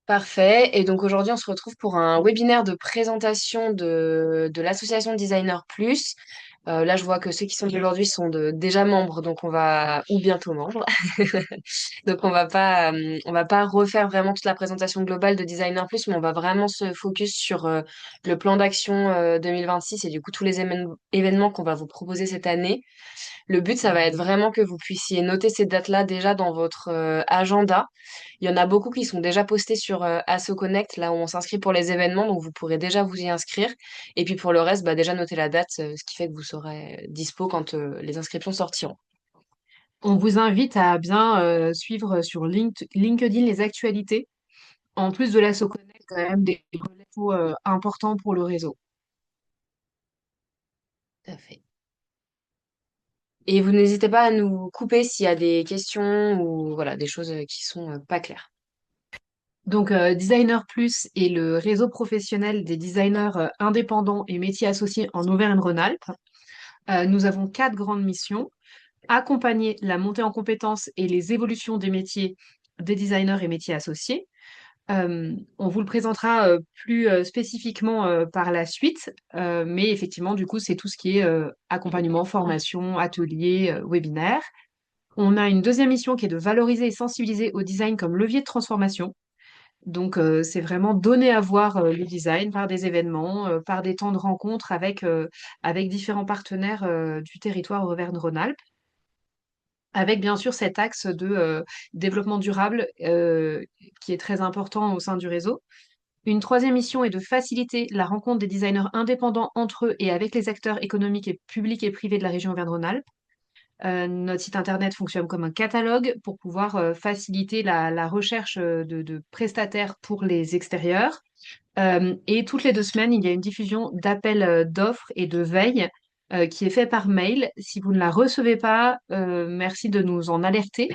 Parfait. Et donc aujourd'hui, on se retrouve pour un webinaire de présentation de l'association Designer Plus. Là, je vois que ceux qui sont aujourd'hui sont déjà membres, donc on va, ou bientôt membres. Donc on va pas refaire vraiment toute la présentation globale de Designer Plus, mais on va vraiment se focus sur le plan d'action 2026 et du coup tous les événements qu'on va vous proposer cette année. Le but, ça va être vraiment que vous puissiez noter ces dates-là déjà dans votre agenda. Il y en a beaucoup qui sont déjà postés sur Asso Connect, là où on s'inscrit pour les événements, donc vous pourrez déjà vous y inscrire. Et puis pour le reste, bah, déjà noter la date, ce qui fait que vous serez dispo quand les inscriptions sortiront. On vous invite à bien suivre sur LinkedIn les actualités. En plus de la SoConnect, quand même des relais importants pour le réseau. Tout à fait. Et vous n'hésitez pas à nous couper s'il y a des questions ou voilà, des choses qui sont pas claires. Donc, Designer Plus est le réseau professionnel des designers indépendants et métiers associés en Auvergne-Rhône-Alpes. Nous avons quatre grandes missions. Accompagner la montée en compétences et les évolutions des métiers des designers et métiers associés. On vous le présentera plus spécifiquement par la suite, mais effectivement, du coup, c'est tout ce qui est accompagnement, formation, atelier, webinaire. On a une deuxième mission qui est de valoriser et sensibiliser au design comme levier de transformation. Donc, c'est vraiment donner à voir le design par des événements, par des temps de rencontre avec différents partenaires du territoire Auvergne-Rhône-Alpes, avec bien sûr cet axe de développement durable qui est très important au sein du réseau. Une troisième mission est de faciliter la rencontre des designers indépendants entre eux et avec les acteurs économiques et publics et privés de la région Auvergne-Rhône-Alpes. Notre site internet fonctionne comme un catalogue pour pouvoir faciliter la recherche de prestataires pour les extérieurs. Et toutes les 2 semaines, il y a une diffusion d'appels d'offres et de veille qui est fait par mail. Si vous ne la recevez pas, merci de nous en alerter.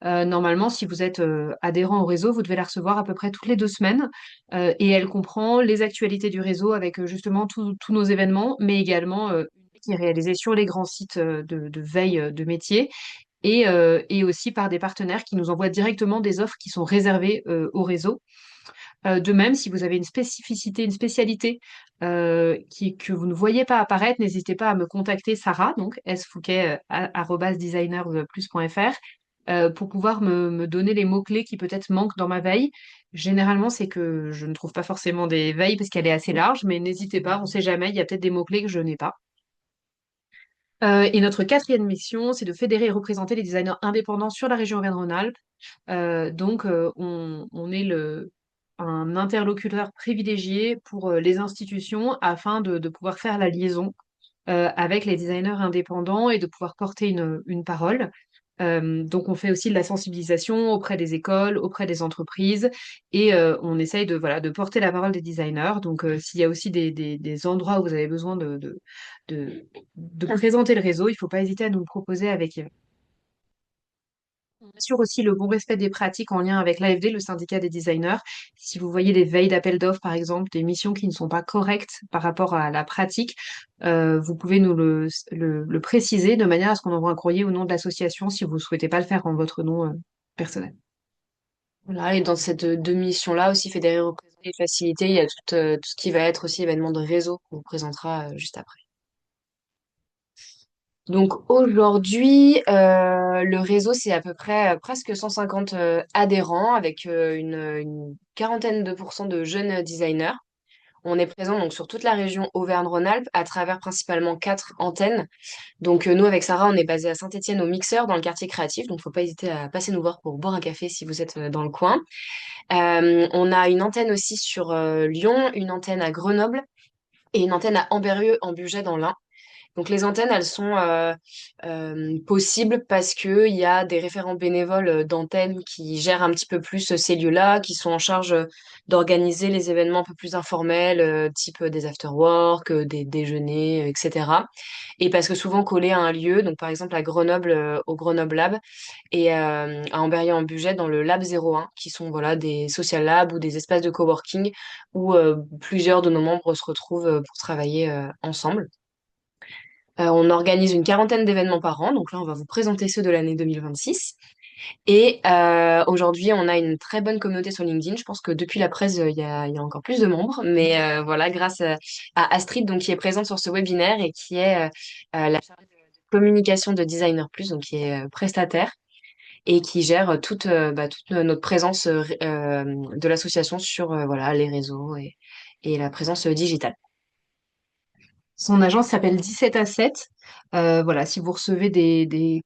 Normalement, si vous êtes adhérent au réseau, vous devez la recevoir à peu près toutes les 2 semaines. Et elle comprend les actualités du réseau avec justement tous nos événements, mais également une qui est réalisée sur les grands sites de veille de métier et aussi par des partenaires qui nous envoient directement des offres qui sont réservées au réseau. De même, si vous avez une spécificité, une spécialité que vous ne voyez pas apparaître, n'hésitez pas à me contacter, Sarah, donc sfouquet@designersplus.fr, pour pouvoir me donner les mots-clés qui peut-être manquent dans ma veille. Généralement, c'est que je ne trouve pas forcément des veilles parce qu'elle est assez large, mais n'hésitez pas, on ne sait jamais, il y a peut-être des mots-clés que je n'ai pas. Et notre quatrième mission, c'est de fédérer et représenter les designers indépendants sur la région Auvergne-Rhône-Alpes. On est un interlocuteur privilégié pour les institutions afin de pouvoir faire la liaison avec les designers indépendants et de pouvoir porter une parole. Donc, on fait aussi de la sensibilisation auprès des écoles, auprès des entreprises, et on essaye voilà, de porter la parole des designers. Donc, s'il y a aussi des endroits où vous avez besoin de, de présenter le réseau, il ne faut pas hésiter à nous le proposer avec on assure aussi le bon respect des pratiques en lien avec l'AFD, le syndicat des designers. Si vous voyez des veilles d'appel d'offres, par exemple, des missions qui ne sont pas correctes par rapport à la pratique, vous pouvez nous le préciser de manière à ce qu'on envoie un courrier au nom de l'association si vous ne souhaitez pas le faire en votre nom personnel. Voilà, et dans cette deux missions-là aussi, fédérer, représenter et faciliter, il y a tout ce qui va être aussi événement de réseau qu'on vous présentera juste après. Donc aujourd'hui, le réseau, c'est à peu près presque 150 adhérents avec une quarantaine de pourcents de jeunes designers. On est présent donc sur toute la région Auvergne-Rhône-Alpes à travers principalement quatre antennes. Donc nous, avec Sarah, on est basé à Saint-Étienne au Mixeur dans le quartier créatif. Donc faut pas hésiter à passer nous voir pour boire un café si vous êtes dans le coin. On a une antenne aussi sur Lyon, une antenne à Grenoble et une antenne à Ambérieu en Bugey dans l'Ain. Donc les antennes, elles sont possibles parce qu'il y a des référents bénévoles d'antennes qui gèrent un petit peu plus ces lieux-là, qui sont en charge d'organiser les événements un peu plus informels, type des after-work, des déjeuners, etc. Et parce que souvent collé à un lieu, donc par exemple à Grenoble, au Grenoble Lab, et à Amberieu-en-Bugey dans le Lab 01, qui sont voilà, des social labs ou des espaces de coworking où plusieurs de nos membres se retrouvent pour travailler ensemble. On organise une quarantaine d'événements par an, donc là on va vous présenter ceux de l'année 2026. Et aujourd'hui, on a une très bonne communauté sur LinkedIn. Je pense que depuis la presse, il y a encore plus de membres. Mais voilà, grâce à Astrid, donc, qui est présente sur ce webinaire et qui est la chargée de communication de Designer Plus, donc qui est prestataire et qui gère toute notre présence de l'association sur voilà, les réseaux et la présence digitale. Son agence s'appelle 17 à 7. Voilà, si vous recevez des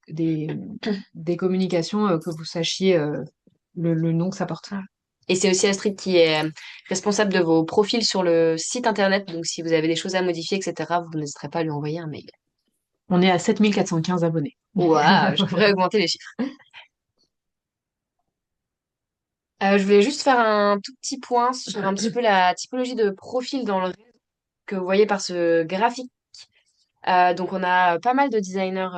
communications, que vous sachiez le nom que ça porte. Ah. Et c'est aussi Astrid qui est responsable de vos profils sur le site internet. Donc, si vous avez des choses à modifier, etc., vous n'hésiterez pas à lui envoyer un mail. On est à 7 415 abonnés. Waouh, je pourrais augmenter les chiffres. Je voulais juste faire un tout petit point sur un petit peu la typologie de profil dans le réseau que vous voyez par ce graphique. Donc, on a pas mal de designers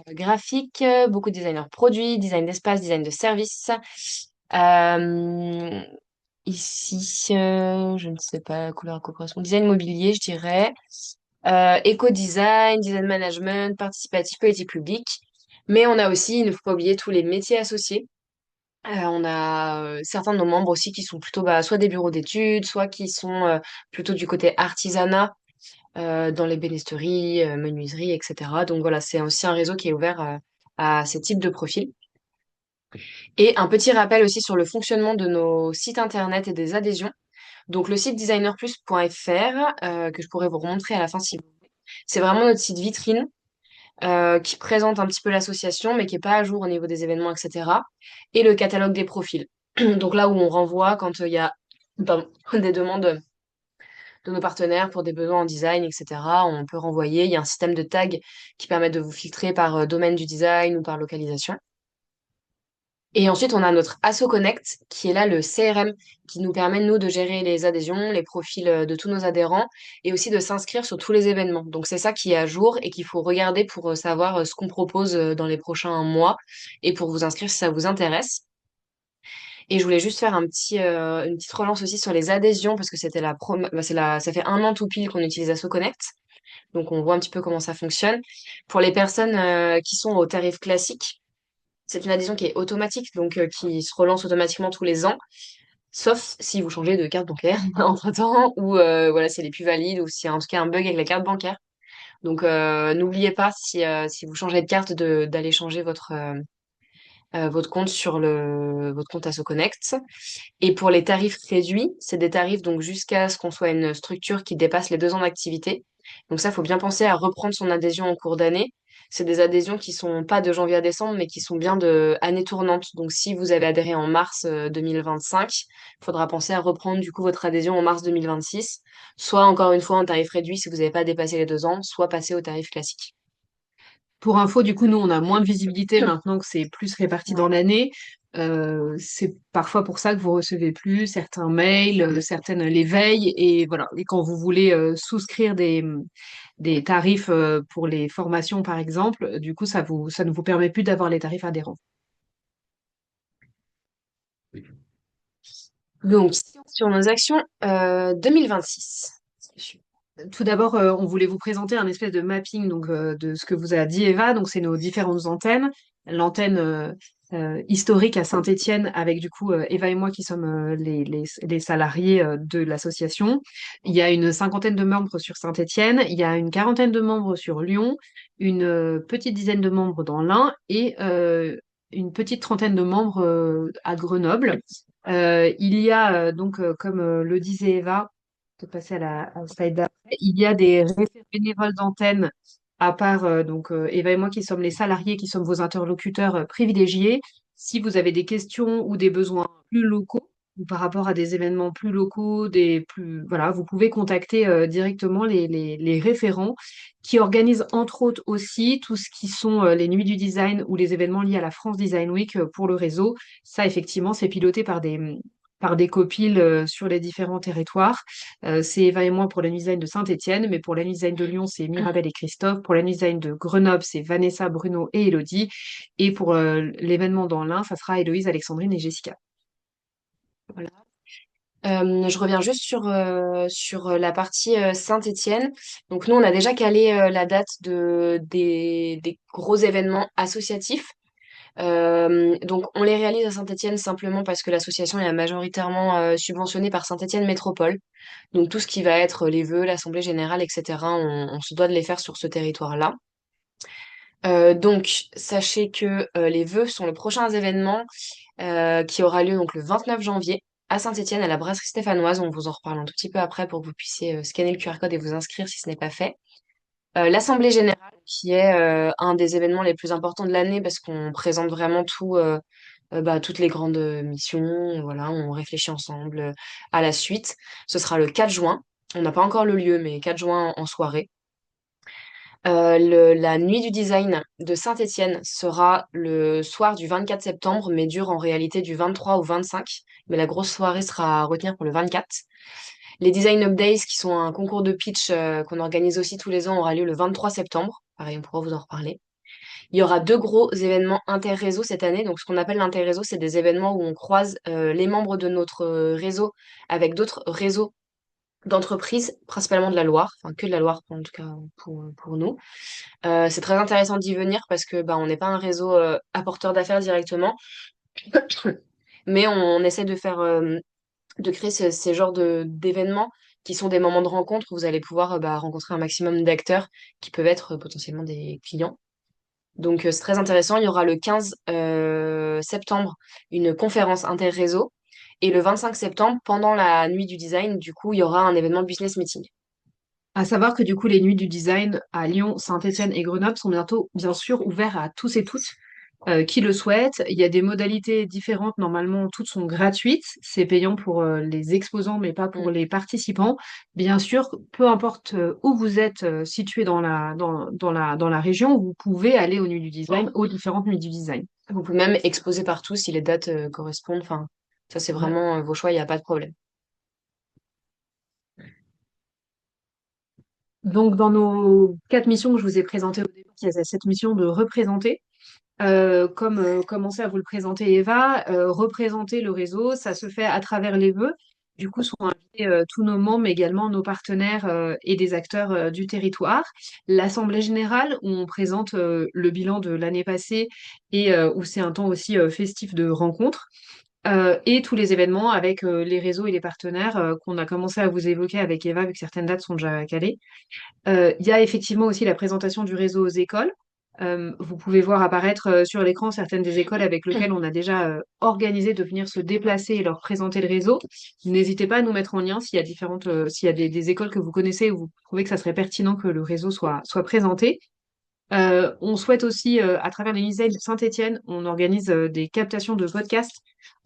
graphiques, beaucoup de designers produits, design d'espace, design de service. Euh, Ici, je ne sais pas, couleur à corporation, design mobilier, je dirais. Éco-design, design management, participatif, politique publique. Mais on a aussi, il ne faut pas oublier, tous les métiers associés. On a certains de nos membres aussi qui sont plutôt soit des bureaux d'études, soit qui sont plutôt du côté artisanat, dans les bénisteries, menuiseries, etc. Donc voilà, c'est aussi un réseau qui est ouvert à ces types de profils. Et un petit rappel aussi sur le fonctionnement de nos sites internet et des adhésions. Donc le site designerplus.fr, que je pourrais vous remontrer à la fin si vous voulez. C'est vraiment notre site vitrine qui présente un petit peu l'association, mais qui est pas à jour au niveau des événements, etc. Et le catalogue des profils. Donc là où on renvoie quand il y a pardon, des demandes de nos partenaires pour des besoins en design, etc. On peut renvoyer. Il y a un système de tags qui permet de vous filtrer par domaine du design ou par localisation. Et ensuite, on a notre Asso Connect, qui est là le CRM, qui nous permet, nous, de gérer les adhésions, les profils de tous nos adhérents, et aussi de s'inscrire sur tous les événements. Donc, c'est ça qui est à jour et qu'il faut regarder pour savoir ce qu'on propose dans les prochains mois et pour vous inscrire si ça vous intéresse. Et je voulais juste faire une petite relance aussi sur les adhésions, parce que c'était ça fait un an tout pile qu'on utilise Asso Connect. Donc, on voit un petit peu comment ça fonctionne. Pour les personnes qui sont au tarif classique, c'est une adhésion qui est automatique, donc qui se relance automatiquement tous les ans, sauf si vous changez de carte bancaire entre-temps, ou voilà, si elle est plus valide, ou s'il y a en tout cas un bug avec la carte bancaire. Donc n'oubliez pas, si vous changez de carte, d'aller changer votre compte sur votre compte AssoConnect. Et pour les tarifs réduits, c'est des tarifs donc jusqu'à ce qu'on soit une structure qui dépasse les 2 ans d'activité. Donc ça, il faut bien penser à reprendre son adhésion en cours d'année. C'est des adhésions qui sont pas de janvier à décembre, mais qui sont bien de année tournante. Donc si vous avez adhéré en mars 2025, il faudra penser à reprendre du coup votre adhésion en mars 2026, soit encore une fois en tarif réduit si vous n'avez pas dépassé les 2 ans, soit passer au tarif classique. Pour info, du coup, nous, on a moins de visibilité maintenant que c'est plus réparti dans Ouais. l'année. C'est parfois pour ça que vous recevez plus certains mails, certaines les veilles. Et voilà. Et quand vous voulez souscrire des tarifs pour les formations, par exemple, du coup, ça ne vous permet plus d'avoir les tarifs adhérents. Donc, sur nos actions 2026. Tout d'abord, on voulait vous présenter un espèce de mapping donc, de ce que vous a dit Eva. Donc, c'est nos différentes antennes. L'antenne historique à Saint-Étienne, avec du coup Eva et moi qui sommes les salariés de l'association. Il y a une cinquantaine de membres sur Saint-Étienne. Il y a une quarantaine de membres sur Lyon, une petite dizaine de membres dans l'Ain et une petite trentaine de membres à Grenoble. Il y a donc, comme le disait Eva, de passer à la slide d'après. Il y a des référents bénévoles d'antenne, à part donc Eva et moi qui sommes les salariés, qui sommes vos interlocuteurs privilégiés. Si vous avez des questions ou des besoins plus locaux, ou par rapport à des événements plus locaux, voilà, vous pouvez contacter directement les référents qui organisent entre autres aussi tout ce qui sont les nuits du design ou les événements liés à la France Design Week pour le réseau. Ça, effectivement, c'est piloté par des copiles sur les différents territoires. C'est Eva et moi pour la design de Saint-Étienne, mais pour la design de Lyon, c'est Mirabel et Christophe. Pour la design de Grenoble, c'est Vanessa, Bruno et Elodie. Et pour l'événement dans l'Ain, ça sera Héloïse, Alexandrine et Jessica. Voilà. Je reviens juste sur la partie Saint-Étienne. Donc nous, on a déjà calé la date des gros événements associatifs. Donc, on les réalise à Saint-Étienne simplement parce que l'association est majoritairement subventionnée par Saint-Étienne Métropole. Donc, tout ce qui va être les vœux, l'assemblée générale, etc., on se doit de les faire sur ce territoire-là. Donc, sachez que les vœux sont le prochain événement qui aura lieu donc le 29 janvier à Saint-Étienne, à la brasserie stéphanoise. On vous en reparle un tout petit peu après pour que vous puissiez scanner le QR code et vous inscrire si ce n'est pas fait. L'Assemblée générale, qui est un des événements les plus importants de l'année parce qu'on présente vraiment toutes les grandes missions, voilà, on réfléchit ensemble à la suite. Ce sera le 4 juin. On n'a pas encore le lieu, mais 4 juin en soirée. La nuit du design de Saint-Étienne sera le soir du 24 septembre, mais dure en réalité du 23 au 25. Mais la grosse soirée sera à retenir pour le 24. Les Design Up Days, qui sont un concours de pitch qu'on organise aussi tous les ans, aura lieu le 23 septembre. Pareil, on pourra vous en reparler. Il y aura deux gros événements interréseau cette année. Donc, ce qu'on appelle l'interréseau, c'est des événements où on croise les membres de notre réseau avec d'autres réseaux d'entreprises, principalement de la Loire, enfin que de la Loire en tout cas pour nous. C'est très intéressant d'y venir parce que bah, on n'est pas un réseau apporteur d'affaires directement, mais on essaie de faire de créer ces genres d'événements qui sont des moments de rencontre où vous allez pouvoir rencontrer un maximum d'acteurs qui peuvent être potentiellement des clients. Donc c'est très intéressant. Il y aura le 15 septembre une conférence interréseau et le 25 septembre, pendant la nuit du design, du coup, il y aura un événement business meeting. À savoir que du coup, les nuits du design à Lyon, Saint-Étienne et Grenoble sont bientôt, bien sûr, ouverts à tous et toutes qui le souhaitent. Il y a des modalités différentes. Normalement, toutes sont gratuites. C'est payant pour les exposants, mais pas Mm. pour les participants. Bien sûr, peu importe où vous êtes situé dans la région, vous pouvez aller aux nuits du design, aux différentes nuits du design. Vous pouvez même exposer partout si les dates correspondent. Enfin, ça, c'est vraiment vos choix, il n'y a pas de problème. Donc, dans nos 4 missions que je vous ai présentées au début, il y a cette mission de représenter. Comme commençait à vous le présenter Eva, représenter le réseau, ça se fait à travers les vœux. Du coup, sont invités tous nos membres, mais également nos partenaires et des acteurs du territoire. L'Assemblée générale, où on présente le bilan de l'année passée et où c'est un temps aussi festif de rencontres. Et tous les événements avec les réseaux et les partenaires qu'on a commencé à vous évoquer avec Eva, vu que certaines dates sont déjà calées. Il y a effectivement aussi la présentation du réseau aux écoles. Vous pouvez voir apparaître sur l'écran certaines des écoles avec lesquelles on a déjà organisé de venir se déplacer et leur présenter le réseau. N'hésitez pas à nous mettre en lien s'il y a des écoles que vous connaissez où vous trouvez que ça serait pertinent que le réseau soit présenté. On souhaite aussi, à travers les lycées de Saint-Étienne, on organise des captations de podcasts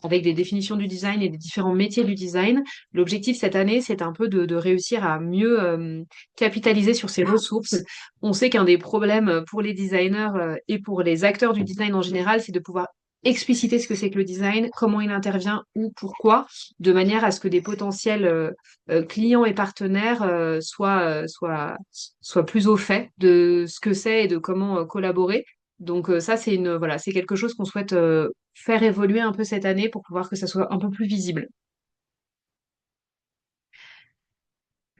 avec des définitions du design et des différents métiers du design. L'objectif cette année, c'est un peu de réussir à mieux capitaliser sur ces ressources. On sait qu'un des problèmes pour les designers et pour les acteurs du design en général, c'est de pouvoir expliciter ce que c'est que le design, comment il intervient ou pourquoi, de manière à ce que des potentiels clients et partenaires soient plus au fait de ce que c'est et de comment collaborer. Donc ça, voilà, c'est quelque chose qu'on souhaite faire évoluer un peu cette année pour pouvoir que ça soit un peu plus visible.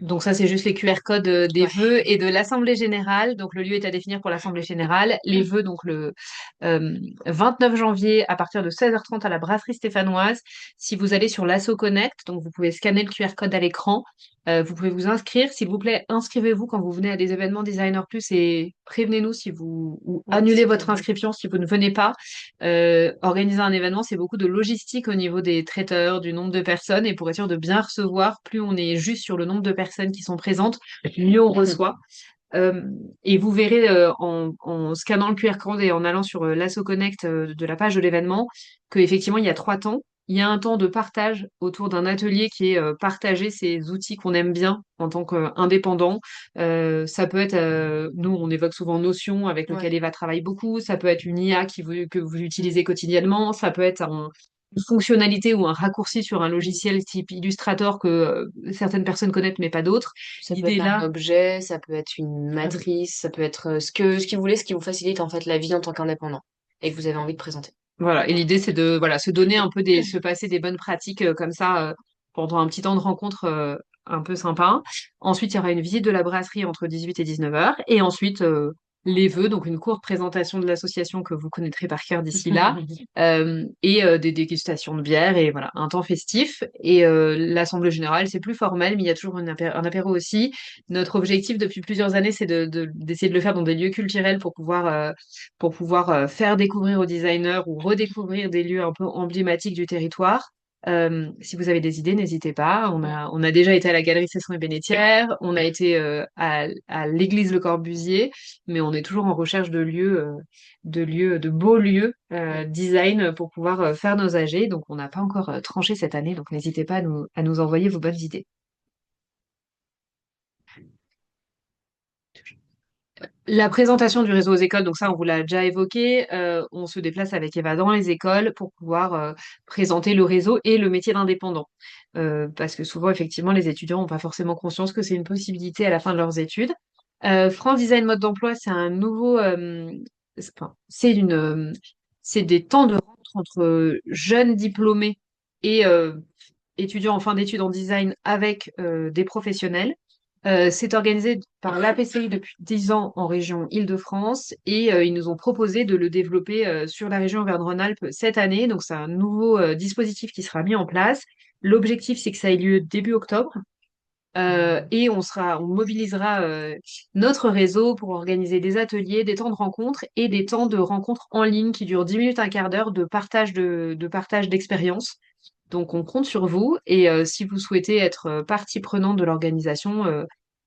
Donc ça, c'est juste les QR codes des Ouais. vœux et de l'Assemblée générale. Donc le lieu est à définir pour l'Assemblée générale. Les vœux, donc le 29 janvier à partir de 16h30 à la brasserie stéphanoise. Si vous allez sur l'Asso Connect, donc vous pouvez scanner le QR code à l'écran. Vous pouvez vous inscrire. S'il vous plaît, inscrivez-vous quand vous venez à des événements Designer Plus et prévenez-nous si vous ou Ouais, annulez c'est votre prévu. inscription si vous ne venez pas. Organiser un événement, c'est beaucoup de logistique au niveau des traiteurs, du nombre de personnes. Et pour être sûr de bien recevoir, plus on est juste sur le nombre de personnes qui sont présentes, mieux on reçoit. Euh, et vous verrez en scannant le QR code et en allant sur l'Asso Connect de la page de l'événement qu'effectivement, il y a 3 temps. Il y a un temps de partage autour d'un atelier qui est partager ces outils qu'on aime bien en tant qu'indépendant. Ça peut être, nous, on évoque souvent Notion avec Ouais. lequel Eva travaille beaucoup. Ça peut être une IA que vous utilisez quotidiennement. Ça peut être une fonctionnalité ou un raccourci sur un logiciel type Illustrator que certaines personnes connaissent mais pas d'autres. Ça peut L'idée être un là, objet, ça peut être une matrice, ça peut être ce que vous voulez, ce qui vous facilite en fait la vie en tant qu'indépendant et que vous avez envie de présenter. voilà, et l'idée, c'est de voilà, se donner un peu se passer des bonnes pratiques comme ça pendant un petit temps de rencontre un peu sympa. Ensuite, il y aura une visite de la brasserie entre 18 et 19h. Et ensuite, les vœux, donc une courte présentation de l'association que vous connaîtrez par cœur d'ici là, et des dégustations de bière et voilà, un temps festif. Et l'assemblée générale, c'est plus formel, mais il y a toujours un apéro aussi. Notre objectif depuis plusieurs années, c'est d'essayer de le faire dans des lieux culturels pour pouvoir faire découvrir aux designers ou redécouvrir des lieux un peu emblématiques du territoire. Si vous avez des idées, n'hésitez pas. On a déjà été à la Galerie Cesson et Bénétière, on a été à l'église Le Corbusier, mais on est toujours en recherche de beaux lieux design pour pouvoir faire nos AG. Donc, on n'a pas encore tranché cette année, donc n'hésitez pas à nous envoyer vos bonnes idées. La présentation du réseau aux écoles, donc ça, on vous l'a déjà évoqué. On se déplace avec Eva dans les écoles pour pouvoir présenter le réseau et le métier d'indépendant. Parce que souvent, effectivement, les étudiants n'ont pas forcément conscience que c'est une possibilité à la fin de leurs études. France Design Mode d'emploi, c'est un nouveau, enfin, c'est des temps de rencontre entre jeunes diplômés et étudiants en fin d'études en design avec des professionnels. C'est organisé par l'APCI depuis 10 ans en région Île-de-France et ils nous ont proposé de le développer sur la région Auvergne-Rhône-Alpes cette année. Donc, c'est un nouveau dispositif qui sera mis en place. L'objectif, c'est que ça ait lieu début octobre. Et on mobilisera notre réseau pour organiser des ateliers, des temps de rencontre et des temps de rencontre en ligne qui durent 10 minutes, un quart d'heure de partage d'expérience. Donc, on compte sur vous et si vous souhaitez être partie prenante de l'organisation,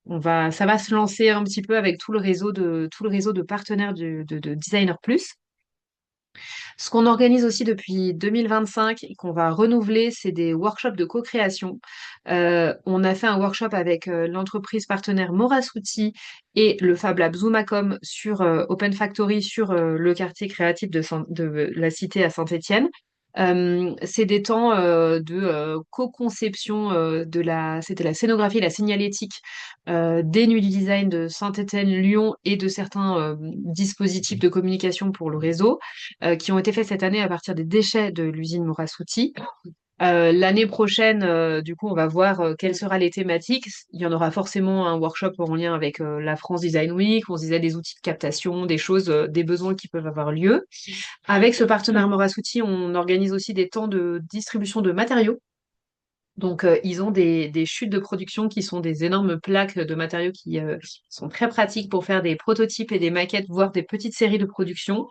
ça va se lancer un petit peu avec tout le réseau de partenaires de Designer Plus. Ce qu'on organise aussi depuis 2025 et qu'on va renouveler, c'est des workshops de co-création. On a fait un workshop avec l'entreprise partenaire Morasuti et le Fab Lab Zoomacom sur Open Factory sur le quartier créatif de la Cité à Saint-Étienne. C'est des temps de co-conception c'était la scénographie et la signalétique des nuits du design de Saint-Étienne, Lyon et de certains dispositifs de communication pour le réseau qui ont été faits cette année à partir des déchets de l'usine Morasuti. L'année prochaine, du coup, on va voir quelles sera les thématiques. Il y en aura forcément un workshop en lien avec la France Design Week. On se disait des outils de captation, des choses, des besoins qui peuvent avoir lieu. Avec ce partenaire Morasuti, on organise aussi des temps de distribution de matériaux. Donc, ils ont des chutes de production qui sont des énormes plaques de matériaux qui sont très pratiques pour faire des prototypes et des maquettes, voire des petites séries de production.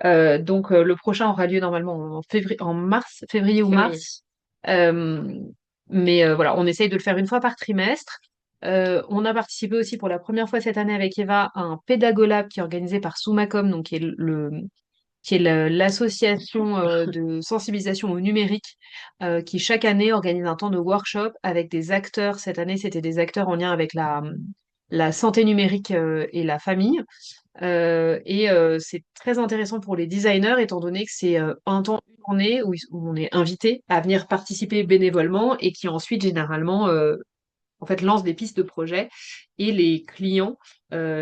Donc, le prochain aura lieu normalement en mars, février ou Février. mars. Euh, mais voilà, on essaye de le faire une fois par trimestre. On a participé aussi pour la première fois cette année avec Eva à un Pédagolab qui est organisé par Soumacom, donc qui est l'association de sensibilisation au numérique qui chaque année organise un temps de workshop avec des acteurs. Cette année, c'était des acteurs en lien avec la santé numérique et la famille. C'est très intéressant pour les designers, étant donné que c'est un temps, une journée où on est invité à venir participer bénévolement et qui ensuite, généralement, en fait, lance des pistes de projet et les clients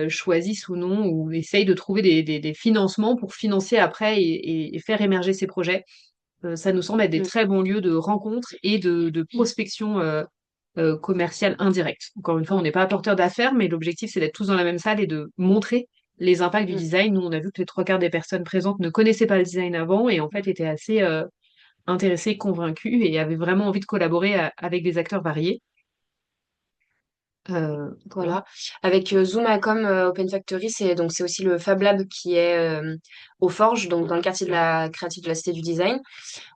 choisissent ou non ou essayent de trouver des financements pour financer après et faire émerger ces projets. Ça nous semble être des Mm. très bons lieux de rencontre et de prospection commerciale indirecte. Encore une fois, on n'est pas apporteur d'affaires, mais l'objectif, c'est d'être tous dans la même salle et de montrer les impacts du Mm. design. Nous, on a vu que les trois quarts des personnes présentes ne connaissaient pas le design avant et en fait étaient assez intéressés, convaincus et avaient vraiment envie de collaborer avec des acteurs variés. Voilà. Voilà. Avec Zoomacom Open Factory, c'est aussi le Fab Lab qui est aux Forges, donc dans le quartier de la créative de la Cité du Design.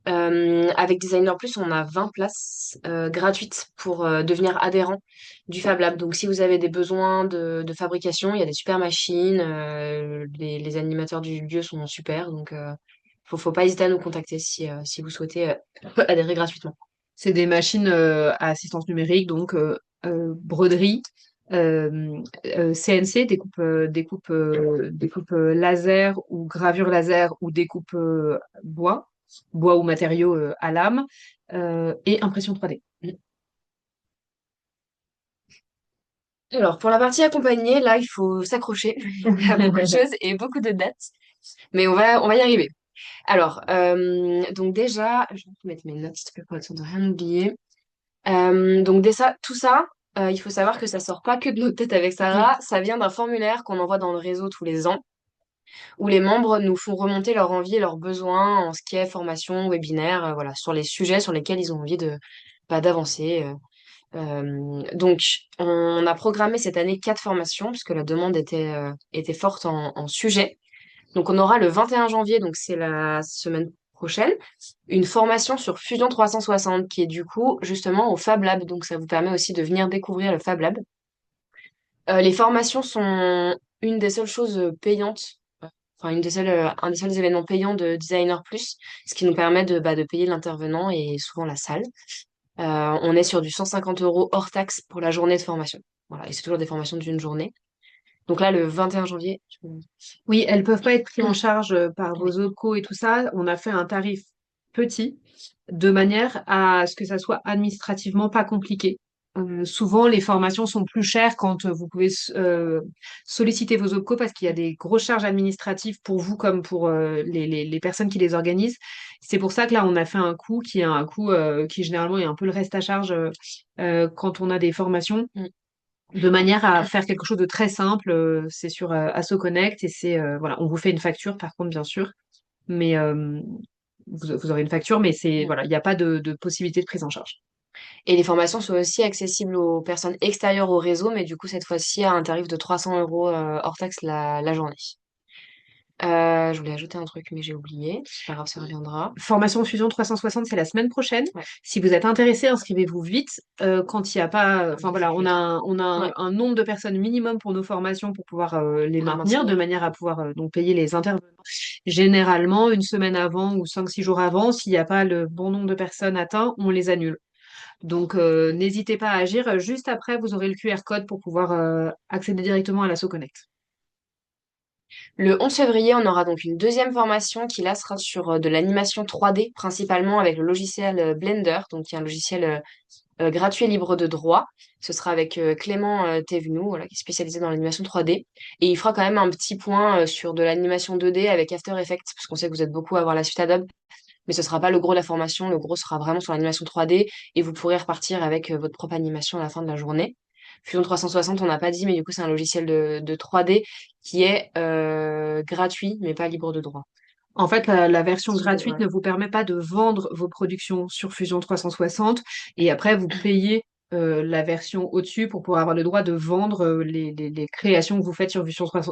Avec Designer Plus, on a 20 places gratuites pour devenir adhérent du Fab Lab. Donc si vous avez des besoins de fabrication, il y a des super machines, les animateurs du lieu sont super, donc faut pas hésiter à nous contacter si vous souhaitez adhérer gratuitement. C'est des machines à assistance numérique, donc broderie, CNC, découpe laser ou gravure laser ou découpe bois ou matériaux à lame, et impression 3D. Alors, pour la partie accompagnée, là, il faut s'accrocher à beaucoup de choses et beaucoup de dates, mais on va y arriver. Alors, donc déjà, je vais mettre mes notes s'il te plaît, pour être sûr de rien oublier. Donc déjà, tout ça, Il faut savoir que ça sort pas que de notre tête avec Mm. Sarah, ça vient d'un formulaire qu'on envoie dans le réseau tous les ans, où les membres nous font remonter leur envie et leurs besoins en ce qui est formation, webinaire, voilà, sur les sujets sur lesquels ils ont envie de d'avancer. Donc, on a programmé cette année 4 formations, puisque la demande était forte en sujet. Donc, on aura le 21 janvier, donc c'est la semaine prochaine, une formation sur Fusion 360, qui est du coup justement au Fab Lab. Donc, ça vous permet aussi de venir découvrir le Fab Lab. Les formations sont une des seules choses payantes, enfin un des seuls événements payants de Designer Plus, ce qui nous permet de payer l'intervenant et souvent la salle. On est sur du 150 € hors taxe pour la journée de formation. Voilà, et c'est toujours des formations d'une journée. Donc là, le 21 janvier, Oui, elles peuvent pas être prises en charge par vos oui. autres co et tout ça. On a fait un tarif petit de manière à ce que ça soit administrativement pas compliqué. Souvent, les formations sont plus chères quand vous pouvez solliciter vos OPCO parce qu'il y a des grosses charges administratives pour vous comme pour les personnes qui les organisent. C'est pour ça que là, on a fait un coût qui est un coût qui généralement est un peu le reste à charge quand on a des formations Mm. de manière à faire quelque chose de très simple. C'est sur AssoConnect et c'est voilà, on vous fait une facture par contre bien sûr, mais vous aurez une facture, mais c'est Mm. voilà, il n'y a pas de possibilité de prise en charge. Et les formations sont aussi accessibles aux personnes extérieures au réseau, mais du coup, cette fois-ci, à un tarif de 300 € hors taxe la journée. Je voulais ajouter un truc, mais j'ai oublié. C'est pas grave, ça reviendra. Formation Fusion 360, c'est la semaine prochaine. Ouais. Si vous êtes intéressé, inscrivez-vous vite. Quand il n'y a pas, enfin voilà, Ouais, un nombre de personnes minimum pour nos formations pour pouvoir les pour les maintenir, de maintenir. manière à pouvoir donc payer les intervenants. Généralement, une semaine avant ou 5-6 jours avant, s'il n'y a pas le bon nombre de personnes atteintes, on les annule. Donc, n'hésitez pas à agir. Juste après, vous aurez le QR code pour pouvoir accéder directement à l'Asso Connect. Le 11 février, on aura donc une deuxième formation qui là sera sur de l'animation 3D, principalement avec le logiciel Blender, donc qui est un logiciel gratuit et libre de droit. Ce sera avec Clément Thévenoud, voilà, qui est spécialisé dans l'animation 3D. Et il fera quand même un petit point sur de l'animation 2D avec After Effects, parce qu'on sait que vous êtes beaucoup à voir la suite Adobe, mais ce sera pas le gros de la formation. Le gros sera vraiment sur l'animation 3D et vous pourrez repartir avec votre propre animation à la fin de la journée. Fusion 360, on n'a pas dit, mais du coup, c'est un logiciel de 3D qui est gratuit, mais pas libre de droit. En fait, la version Si vous voulez, gratuite voilà. ne vous permet pas de vendre vos productions sur Fusion 360 et après, vous payez la version au-dessus pour pouvoir avoir le droit de vendre les créations que vous faites sur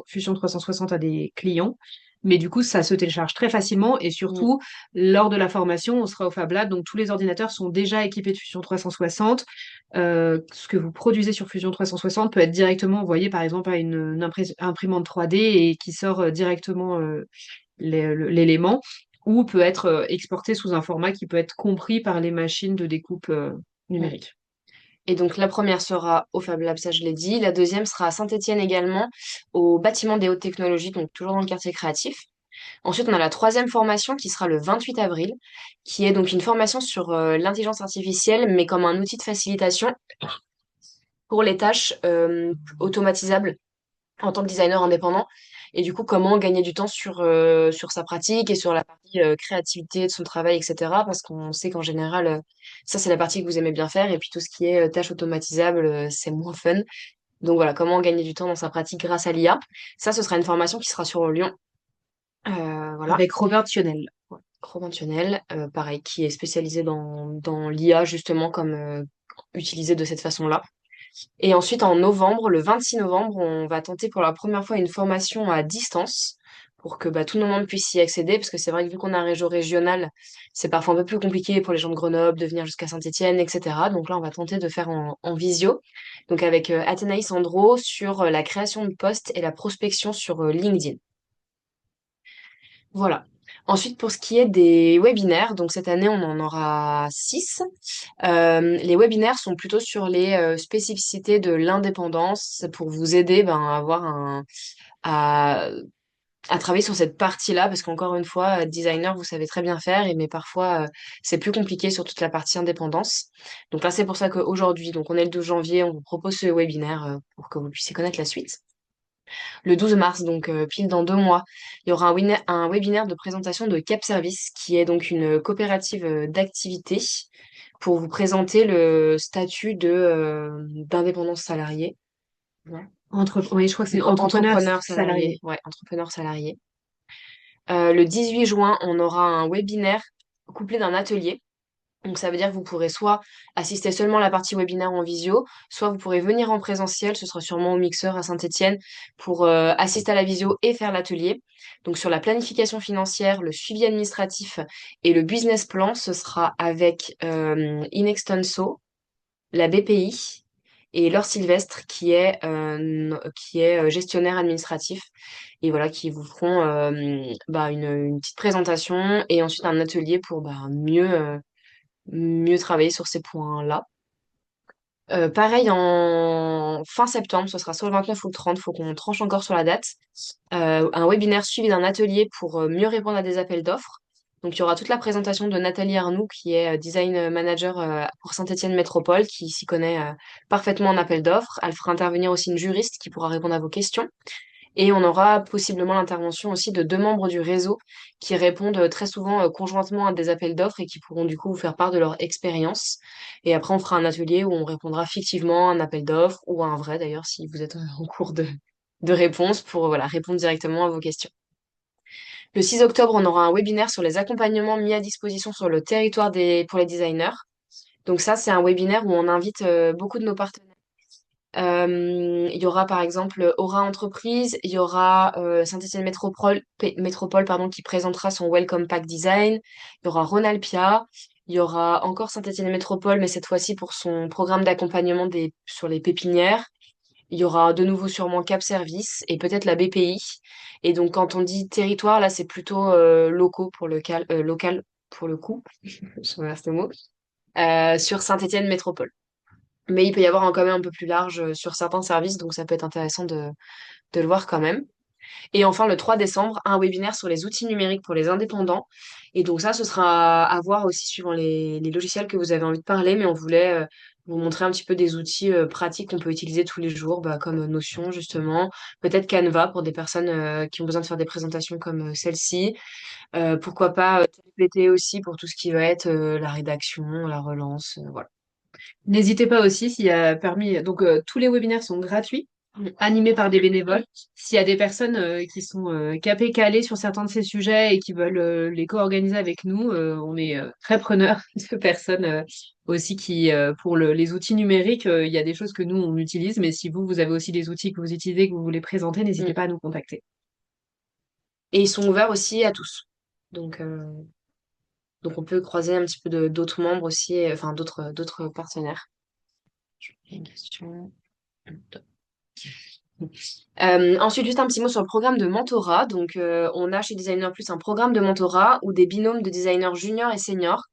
Fusion 360 à des clients. Mais du coup, ça se télécharge très facilement et Mm. surtout, lors de la formation, on sera au Fab Lab, donc tous les ordinateurs sont déjà équipés de Fusion 360. Ce que vous produisez sur Fusion 360 peut être directement envoyé, par exemple, à une imprimante 3D et qui sort directement l'élément, ou peut être exporté sous un format qui peut être compris par les machines de découpe Mm. numérique. Et donc la première sera au Fab Lab, ça je l'ai dit. La deuxième sera à Saint-Étienne également, au bâtiment des hautes technologies, donc toujours dans le quartier créatif. Ensuite, on a la troisième formation qui sera le 28 avril, qui est donc une formation sur l'intelligence artificielle, mais comme un outil de facilitation pour les tâches automatisables en tant que designer indépendant. Et du coup, comment gagner du temps sur sa pratique et sur la partie créativité de son travail, etc. Parce qu'on sait qu'en général, ça, c'est la partie que vous aimez bien faire. Et puis tout ce qui est tâches automatisables, c'est moins fun. Donc voilà, comment gagner du temps dans sa pratique grâce à l'IA. Ça, ce sera une formation qui sera sur Lyon. Voilà. Avec Robert Tionel. Conventionnel, pareil, qui est spécialisé dans l'IA, justement, comme utilisé de cette façon-là. Et ensuite, en novembre, le 26 novembre, on va tenter pour la première fois une formation à distance pour que tout le monde puisse y accéder, parce que c'est vrai que vu qu'on a un réseau régional, c'est parfois un peu plus compliqué pour les gens de Grenoble de venir jusqu'à Saint-Étienne, etc. Donc là, on va tenter de faire en visio, donc avec Athénaïs Andro sur la création de postes et la prospection sur LinkedIn. Voilà. Ensuite, pour ce qui est des webinaires, donc cette année, on en aura 6. Les webinaires sont plutôt sur les spécificités de l'indépendance c'est pour vous aider à avoir à, à travailler sur cette partie-là, parce qu'encore une fois, designer, vous savez très bien faire, mais parfois c'est plus compliqué sur toute la partie indépendance. Donc là, c'est pour ça qu'aujourd'hui, donc on est le 12 janvier, on vous propose ce webinaire pour que vous puissiez connaître la suite. Le 12 mars, donc pile dans 2 mois, il y aura un webinaire de présentation de Cap Service, qui est donc une coopérative d'activités pour vous présenter le statut d'indépendance salariée. Ouais. Oui, je crois que c'est entrepreneur Entrepreneur salarié. salarié, ouais, entrepreneur salarié. Le 18 juin, on aura un webinaire couplé d'un atelier. Donc ça veut dire que vous pourrez soit assister seulement à la partie webinaire en visio, soit vous pourrez venir en présentiel, ce sera sûrement au Mixeur à Saint-Étienne, pour assister à la visio et faire l'atelier. Donc sur la planification financière, le suivi administratif et le business plan, ce sera avec Inextenso, la BPI et Laure Sylvestre qui est gestionnaire administratif et voilà qui vous feront une petite présentation et ensuite un atelier pour mieux travailler sur ces points-là. Pareil en fin septembre, ce sera soit le 29 ou le 30, faut qu'on tranche encore sur la date. Un webinaire suivi d'un atelier pour mieux répondre à des appels d'offres. Donc, il y aura toute la présentation de Nathalie Arnoux, qui est design manager pour Saint-Étienne Métropole, qui s'y connaît parfaitement en appel d'offres. Elle fera intervenir aussi une juriste qui pourra répondre à vos questions. Et on aura possiblement l'intervention aussi de deux membres du réseau qui répondent très souvent conjointement à des appels d'offres et qui pourront du coup vous faire part de leur expérience. Et après, on fera un atelier où on répondra fictivement à un appel d'offres ou à un vrai d'ailleurs si vous êtes en cours de réponse pour voilà, répondre directement à vos questions. Le 6 octobre, on aura un webinaire sur les accompagnements mis à disposition sur le territoire pour les designers. Donc ça, c'est un webinaire où on invite beaucoup de nos partenaires. Il y aura par exemple Aura Entreprise, il y aura Saint-Étienne Métropole pardon, qui présentera son Welcome Pack Design, il y aura Ronalpia, il y aura encore Saint-Étienne Métropole, mais cette fois-ci pour son programme d'accompagnement sur les pépinières. Il y aura de nouveau sûrement Cap Service et peut-être la BPI. Et donc quand on dit territoire, là c'est plutôt local pour le coup, je reverse le mot, sur Saint-Étienne Métropole. Mais il peut y avoir quand même un peu plus large sur certains services, donc ça peut être intéressant de le voir quand même. Et enfin, le 3 décembre, un webinaire sur les outils numériques pour les indépendants. Et donc ça, ce sera à voir aussi suivant les logiciels que vous avez envie de parler, mais on voulait vous montrer un petit peu des outils pratiques qu'on peut utiliser tous les jours, comme Notion justement, peut-être Canva pour des personnes qui ont besoin de faire des présentations comme celle-ci. Pourquoi pas TPT aussi pour tout ce qui va être la rédaction, la relance, voilà. N'hésitez pas aussi s'il y a permis. Donc, tous les webinaires sont gratuits, Mm. animés par des bénévoles. S'il y a des personnes qui sont capées, calées sur certains de ces sujets et qui veulent les co-organiser avec nous, on est très preneurs de personnes aussi qui, pour les outils numériques, il y a des choses que nous, on utilise, mais si vous, vous avez aussi des outils que vous utilisez, que vous voulez présenter, n'hésitez Mm. pas à nous contacter. Et ils sont ouverts aussi à tous. Donc, donc on peut croiser un petit peu d'autres membres aussi, enfin d'autres partenaires. Une question. Ensuite, juste un petit mot sur le programme de mentorat. Donc, on a chez Designer Plus un programme de mentorat où des binômes de designers juniors et seniors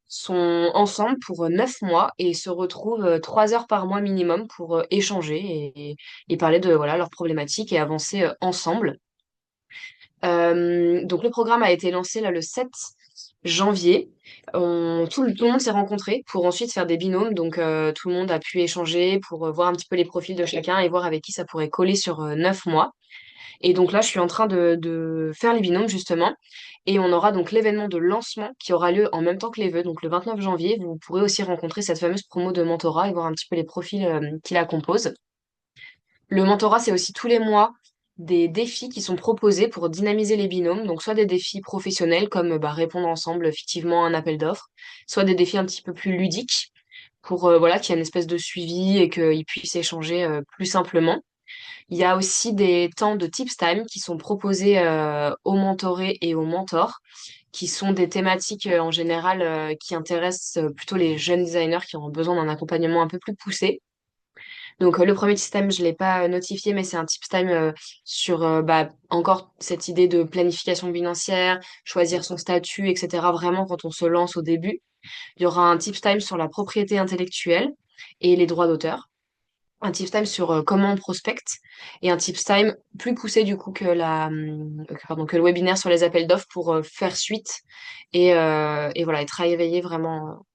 sont ensemble pour 9 mois et se retrouvent 3 heures par mois minimum pour échanger et parler de voilà, leurs problématiques et avancer ensemble. Donc le programme a été lancé là, le 7 janvier. Tout le monde s'est rencontré pour ensuite faire des binômes. Donc tout le monde a pu échanger pour voir un petit peu les profils de chacun et voir avec qui ça pourrait coller sur 9 mois. Et donc là, je suis en train de faire les binômes justement. Et on aura donc l'événement de lancement qui aura lieu en même temps que les vœux, donc le 29 janvier. Vous pourrez aussi rencontrer cette fameuse promo de mentorat et voir un petit peu les profils qui la composent. Le mentorat, c'est aussi tous les mois des défis qui sont proposés pour dynamiser les binômes. Donc, soit des défis professionnels comme répondre ensemble effectivement à un appel d'offres, soit des défis un petit peu plus ludiques pour voilà, qu'il y ait une espèce de suivi et qu'ils puissent échanger plus simplement. Il y a aussi des temps de tips time qui sont proposés aux mentorés et aux mentors, qui sont des thématiques en général qui intéressent plutôt les jeunes designers qui ont besoin d'un accompagnement un peu plus poussé. Donc le premier système, je l'ai pas notifié, mais c'est un tips time sur encore cette idée de planification financière, choisir son statut, etc. Vraiment quand on se lance au début. Il y aura un tips time sur la propriété intellectuelle et les droits d'auteur. Un tips time sur comment on prospecte et un tips time plus poussé du coup que le webinaire sur les appels d'offres pour faire suite et voilà, et travailler vraiment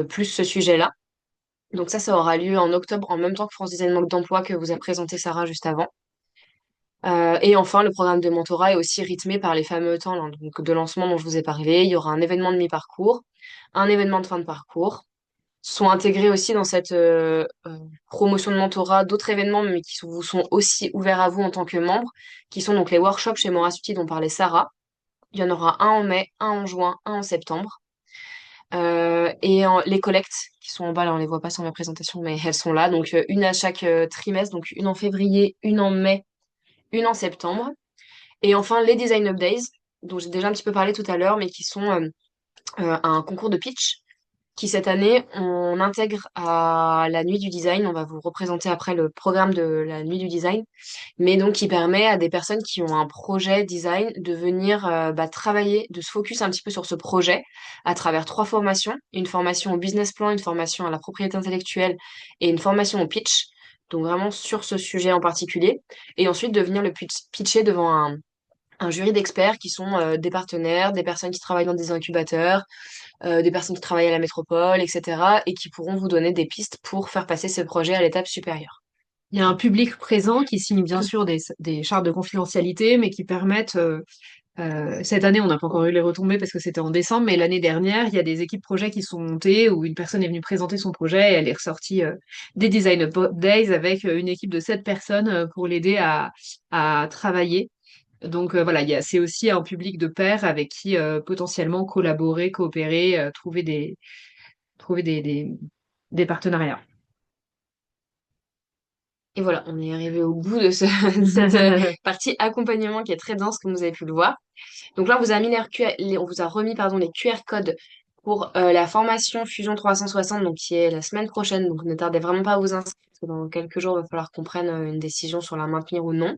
plus ce sujet-là. Donc ça aura lieu en octobre, en même temps que France Design Manque d'Emploi que vous a présenté Sarah juste avant. Et enfin, le programme de mentorat est aussi rythmé par les fameux temps là, donc, de lancement dont je vous ai parlé. Il y aura un événement de mi-parcours, un événement de fin de parcours, sont intégrés aussi dans cette promotion de mentorat, d'autres événements, mais vous sont aussi ouverts à vous en tant que membre, qui sont donc les workshops chez Morasuti dont parlait Sarah. Il y en aura un en mai, un en juin, un en septembre. Les collectes qui sont en bas, là on les voit pas sur ma présentation, mais elles sont là. Donc une à chaque trimestre, donc une en février, une en mai, une en septembre. Et enfin les Design Up Days, dont j'ai déjà un petit peu parlé tout à l'heure, mais qui sont un concours de pitch qui cette année, on intègre à la Nuit du Design. On va vous représenter après le programme de la Nuit du Design, mais donc qui permet à des personnes qui ont un projet design de venir travailler, de se focus un petit peu sur ce projet à travers trois formations, une formation au business plan, une formation à la propriété intellectuelle et une formation au pitch. Donc vraiment sur ce sujet en particulier. Et ensuite de venir le pitcher devant un jury d'experts qui sont des partenaires, des personnes qui travaillent dans des incubateurs, des personnes qui travaillent à la métropole, etc. et qui pourront vous donner des pistes pour faire passer ce projet à l'étape supérieure. Il y a un public présent qui signe bien sûr des chartes de confidentialité, mais qui permettent, cette année, on n'a pas encore eu les retombées parce que c'était en décembre, mais l'année dernière, il y a des équipes projets qui sont montées où une personne est venue présenter son projet et elle est ressortie des Design Up Days avec une équipe de 7 personnes pour l'aider à travailler. Donc voilà, c'est aussi un public de pairs avec qui potentiellement collaborer, coopérer, trouver des partenariats. Et voilà, on est arrivé au bout de, de cette partie accompagnement qui est très dense, comme vous avez pu le voir. Donc là, on vous a mis on vous a remis pardon, les QR codes pour la formation Fusion 360, donc qui est la semaine prochaine. Donc ne tardez vraiment pas à vous inscrire, parce que dans quelques jours, il va falloir qu'on prenne une décision sur la maintenir ou non.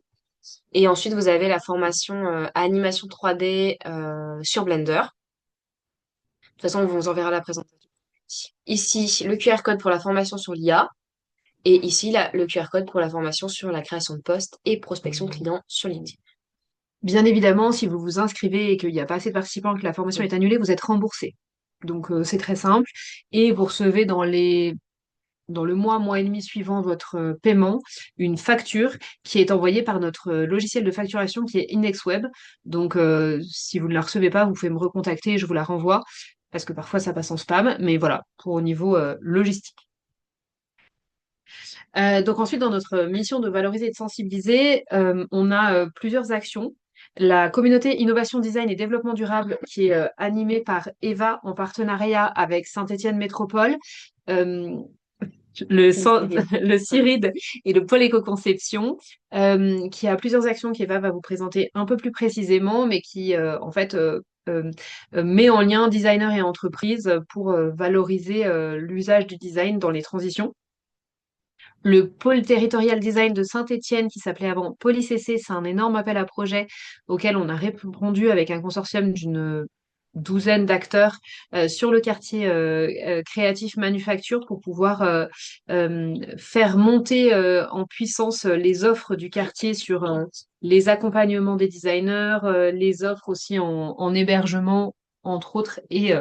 Et ensuite, vous avez la formation animation 3D sur Blender. De toute façon, on vous enverra la présentation. Ici, le QR code pour la formation sur l'IA. Et ici, le QR code pour la formation sur la création de postes et prospection client sur LinkedIn. Bien évidemment, si vous vous inscrivez et qu'il n'y a pas assez de participants, que la formation est annulée, vous êtes remboursé. Donc c'est très simple. Et vous recevez dans le mois et demi suivant votre paiement, une facture qui est envoyée par notre logiciel de facturation qui est IndexWeb. Donc si vous ne la recevez pas, vous pouvez me recontacter et je vous la renvoie parce que parfois ça passe en spam. Mais voilà, pour au niveau logistique. Donc ensuite, dans notre mission de valoriser et de sensibiliser, on a plusieurs actions. La communauté Innovation Design et Développement Durable qui est animée par Eva en partenariat avec Saint-Étienne Métropole, euh, le CIRID et le pôle éco-conception, qui a plusieurs actions qu'Eva va vous présenter un peu plus précisément, mais qui en fait met en lien designers et entreprises pour valoriser l'usage du design dans les transitions. Le pôle territorial design de Saint-Étienne, qui s'appelait avant PolyCC, c'est un énorme appel à projet auquel on a répondu avec un consortium d'une douzaine d'acteurs sur le quartier créatif manufacture pour pouvoir faire monter en puissance les offres du quartier sur les accompagnements des designers, les offres aussi en hébergement entre autres, et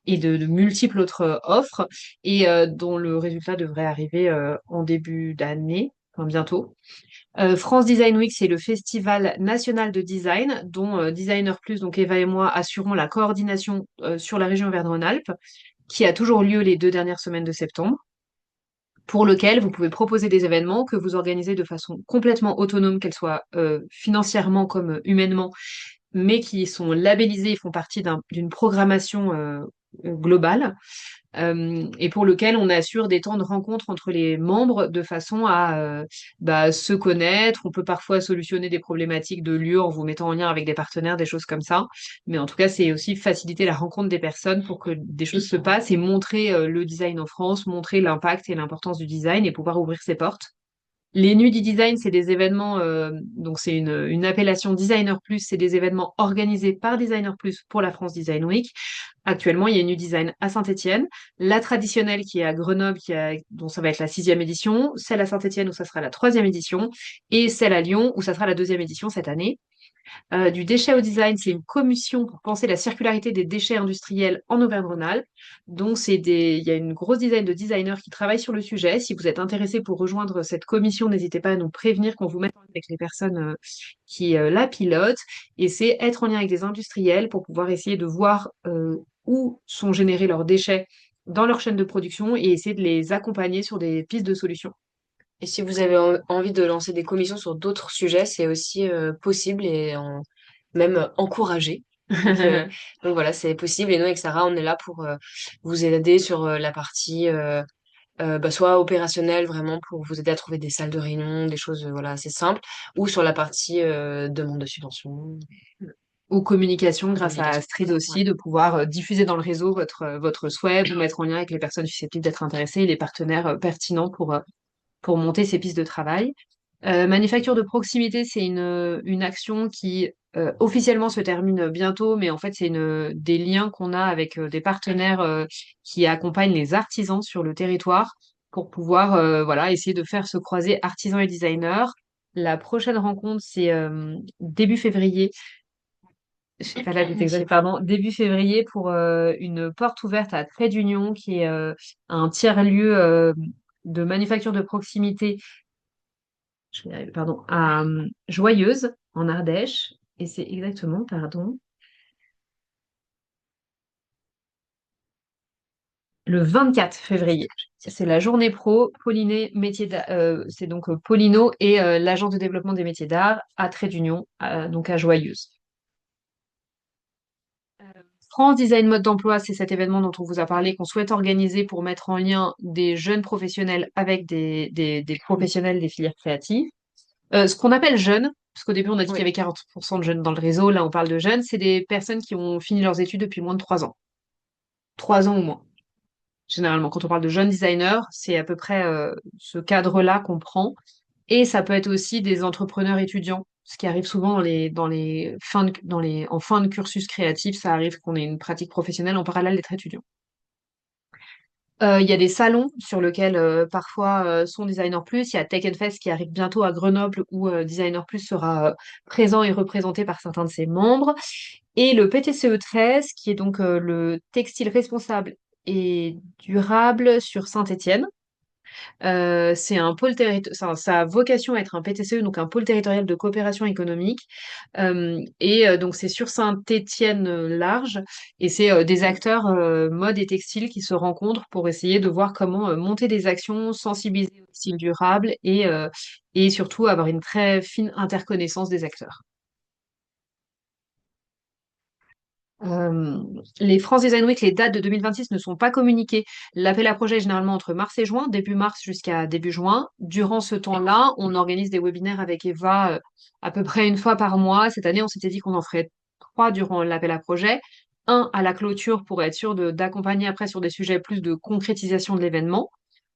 de multiples autres offres, et dont le résultat devrait arriver en début d'année, enfin bientôt. France Design Week, c'est le festival national de design, dont Designer Plus, donc Eva et moi, assurons la coordination sur la région Auvergne-Rhône-Alpes, qui a toujours lieu les 2 dernières semaines de septembre, pour lequel vous pouvez proposer des événements que vous organisez de façon complètement autonome, qu'elles soient financièrement comme humainement, mais qui sont labellisés et font partie d'une programmation globale, et pour lequel on assure des temps de rencontre entre les membres de façon à se connaître. On peut parfois solutionner des problématiques de lieu en vous mettant en lien avec des partenaires, des choses comme ça. Mais en tout cas, c'est aussi faciliter la rencontre des personnes pour que des choses se passent et montrer le design en France, montrer l'impact et l'importance du design et pouvoir ouvrir ses portes. Les Nuits du Design, c'est des événements, donc c'est une appellation Designer Plus, c'est des événements organisés par Designer Plus pour la France Design Week. Actuellement, il y a une Nuit Design à Saint-Étienne, la traditionnelle qui est à Grenoble, dont ça va être la 6e édition, celle à Saint-Étienne où ça sera la 3e édition, et celle à Lyon où ça sera la 2e édition cette année. Du déchet au design, c'est une commission pour penser la circularité des déchets industriels en Auvergne-Rhône-Alpes. Donc, il y a une grosse dizaine de designers qui travaillent sur le sujet. Si vous êtes intéressé pour rejoindre cette commission, n'hésitez pas à nous prévenir qu'on vous mette en lien avec les personnes qui la pilotent. Et c'est être en lien avec des industriels pour pouvoir essayer de voir où sont générés leurs déchets dans leur chaîne de production et essayer de les accompagner sur des pistes de solutions. Et si vous avez envie de lancer des commissions sur d'autres sujets, c'est aussi possible et même encouragé. Donc, euh, donc voilà, c'est possible. Et nous, avec Sarah, on est là pour vous aider sur la partie bah, soit opérationnelle, vraiment pour vous aider à trouver des salles de réunion, des choses voilà, assez simples, ou sur la partie demande de subvention, Aux communications grâce à communication. Astrid Ouais. aussi, de pouvoir diffuser dans le réseau votre souhait, vous mettre en lien avec les personnes susceptibles d'être intéressées et les partenaires pertinents pour monter ces pistes de travail. Manufacture de proximité, c'est une action qui officiellement se termine bientôt, mais en fait, c'est des liens qu'on a avec des partenaires qui accompagnent les artisans sur le territoire pour pouvoir voilà, essayer de faire se croiser artisans et designers. La prochaine rencontre, c'est début février. Je sais pas la date exacte, pardon, début février pour une porte ouverte à Trait d'Union, qui est un tiers-lieu de manufacture de proximité je vais y arriver, pardon, à Joyeuse, en Ardèche. Et c'est exactement, pardon, le 24 février. C'est la journée pro, Pauliné, métier c'est donc Paulino et l'agence de développement des métiers d'art à Trait d'Union, donc à Joyeuse. France Design Mode d'Emploi, c'est cet événement dont on vous a parlé, qu'on souhaite organiser pour mettre en lien des jeunes professionnels avec des professionnels des filières créatives. Ce qu'on appelle jeunes, parce qu'au début on a dit qu'il y Oui. avait 40% de jeunes dans le réseau, là on parle de jeunes, c'est des personnes qui ont fini leurs études depuis moins de 3 ans. 3 ans ou moins. Généralement, quand on parle de jeunes designers, c'est à peu près ce cadre-là qu'on prend. Et ça peut être aussi des entrepreneurs étudiants, ce qui arrive souvent en fin de cursus créatif, ça arrive qu'on ait une pratique professionnelle en parallèle d'être étudiant. Il y a des salons sur lesquels parfois sont Designer Plus. Il y a Tech Fest qui arrive bientôt à Grenoble où Designer Plus sera présent et représenté par certains de ses membres. Et le PTCE 13 qui est donc le textile responsable et durable sur Saint-Étienne. C'est un pôle ça a vocation à être un PTCE, donc un pôle territorial de coopération économique. Donc c'est sur Saint-Étienne large et c'est des acteurs mode et textile qui se rencontrent pour essayer de voir comment monter des actions, sensibiliser au textile durable et surtout avoir une très fine interconnaissance des acteurs. Euh, les France Design Week, les dates de 2026 ne sont pas communiquées. L'appel à projet est généralement entre mars et juin, début mars jusqu'à début juin. Durant ce temps-là, on organise des webinaires avec Eva à peu près une fois par mois. Cette année, on s'était dit qu'on en ferait 3 durant l'appel à projet. Un à la clôture pour être sûr d'accompagner après sur des sujets plus de concrétisation de l'événement.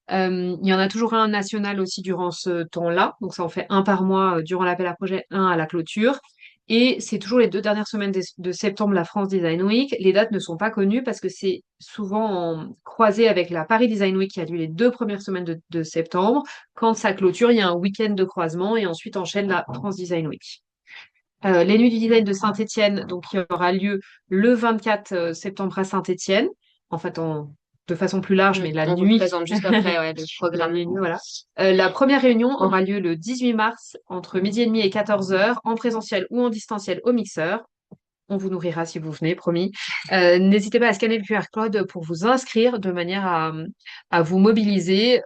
Il y en a toujours un national aussi durant ce temps-là. Donc ça en fait un par mois durant l'appel à projet, un à la clôture. Et c'est toujours les 2 dernières semaines de septembre, la France Design Week. Les dates ne sont pas connues parce que c'est souvent croisé avec la Paris Design Week qui a lieu les 2 premières semaines de septembre. Quand ça clôture, il y a un week-end de croisement et ensuite enchaîne la France Design Week. Les Nuits du Design de Saint-Étienne, donc qui aura lieu le 24 septembre à Saint-Étienne, en fait de façon plus large, mais la On vous nuit. présente juste après ouais, le La programme. réunion, voilà. La première réunion aura lieu le 18 mars entre midi et demi et 14 heures en présentiel ou en distanciel au mixeur. On vous nourrira si vous venez, promis. N'hésitez pas à scanner le QR code pour vous inscrire de manière à vous mobiliser.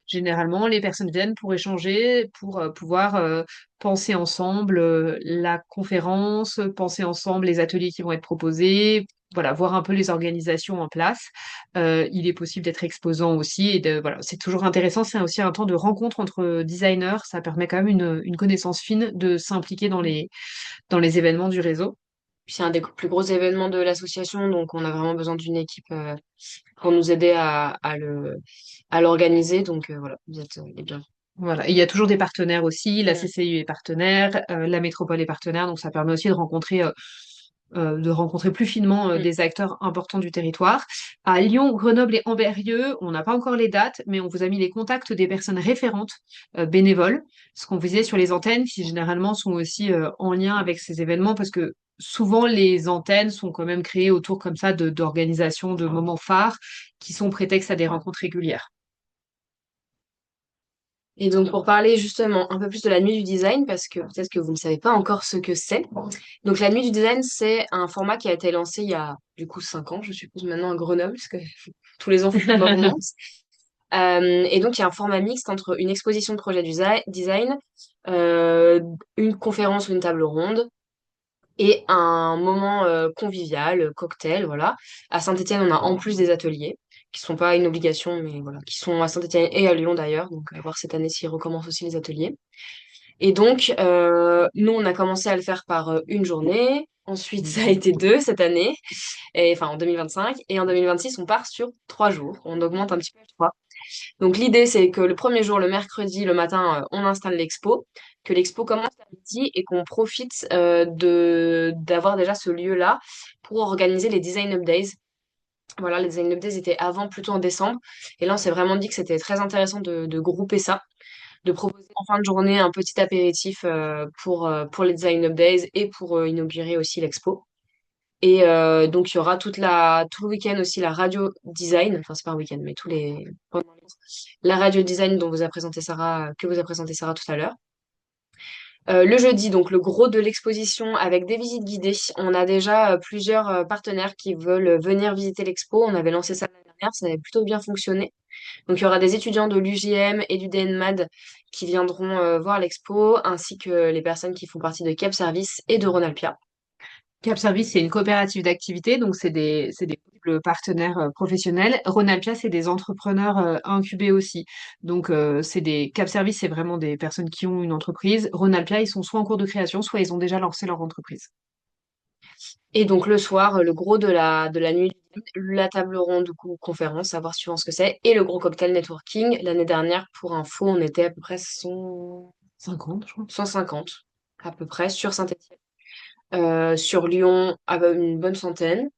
Généralement, les personnes viennent pour échanger, pour pouvoir penser ensemble la conférence, penser ensemble les ateliers qui vont être proposés, voilà, voir un peu les organisations en place. Il est possible d'être exposant aussi et voilà, c'est toujours intéressant. C'est aussi un temps de rencontre entre designers. Ça permet quand même une connaissance fine de s'impliquer dans les événements du réseau. Puis c'est un des plus gros événements de l'association, donc on a vraiment besoin d'une équipe pour nous aider à l'organiser. Donc voilà, vous êtes les bienvenus. Voilà. Et il y a toujours des partenaires aussi. La Mm. CCU est partenaire, la métropole est partenaire, donc ça permet aussi de rencontrer plus finement Mm. des acteurs importants du territoire. À Lyon, Grenoble et Amberieu, on n'a pas encore les dates, mais on vous a mis les contacts des personnes référentes bénévoles, ce qu'on vous disait sur les antennes, qui généralement sont aussi en lien avec ces événements, parce que souvent les antennes sont quand même créées autour comme ça d'organisations, de moments phares, qui sont prétextes à des rencontres régulières. Et donc, pour parler justement un peu plus de la nuit du design, parce que peut-être que vous ne savez pas encore ce que c'est. Donc, la nuit du design, c'est un format qui a été lancé il y a du coup 5 ans, je suppose, maintenant à Grenoble, parce que tous les ans, faut que je me remonte. Et donc, il y a un format mixte entre une exposition de projet design, euh, une conférence ou une table ronde et un moment convivial, cocktail, voilà. À Saint-Étienne, on a en plus des ateliers qui sont pas une obligation, mais voilà, qui sont à Saint-Étienne et à Lyon d'ailleurs. Donc, à voir cette année s'ils recommencent aussi les ateliers. Et donc, nous, on a commencé à le faire par une journée. Ensuite, ça a été deux cette année, et, enfin en 2025. Et en 2026, on part sur 3 jours. On augmente un petit peu à chaque fois. Donc l'idée, c'est que le premier jour, le mercredi, le matin, on installe l'expo, que l'expo commence à midi et qu'on profite de d'avoir déjà ce lieu-là pour organiser les Design Up Days. Voilà, les Design Up Days étaient avant, plutôt en décembre. Et là, on s'est vraiment dit que c'était très intéressant de grouper ça, de proposer en fin de journée un petit apéritif pour les Design Up Days et pour inaugurer aussi l'expo. Et donc, il y aura tout le week-end aussi la radio design, enfin, c'est pas un week-end, mais la radio design dont vous a présenté Sarah, que vous a présenté Sarah tout à l'heure. Le jeudi, donc le gros de l'exposition avec des visites guidées. On a déjà plusieurs partenaires qui veulent venir visiter l'expo. On avait lancé ça l'année dernière, ça avait plutôt bien fonctionné. Donc, il y aura des étudiants de l'UJM et du DNMAD qui viendront voir l'expo, ainsi que les personnes qui font partie de Cap Service et de Ronalpia. Cap Service, c'est une coopérative d'activité, donc c'est des possibles partenaires professionnels. Ronalpia, c'est des entrepreneurs incubés aussi. Donc, Cap Service, c'est vraiment des personnes qui ont une entreprise. Ronalpia, ils sont soit en cours de création, soit ils ont déjà lancé leur entreprise. Et donc le soir, le gros de la nuit, la table ronde ou conférence, savoir suivant ce que c'est, et le gros cocktail networking. L'année dernière, pour info, on était à peu près 50, je crois. 150 à peu près sur Saint-Étienne. Sur Lyon, une bonne centaine.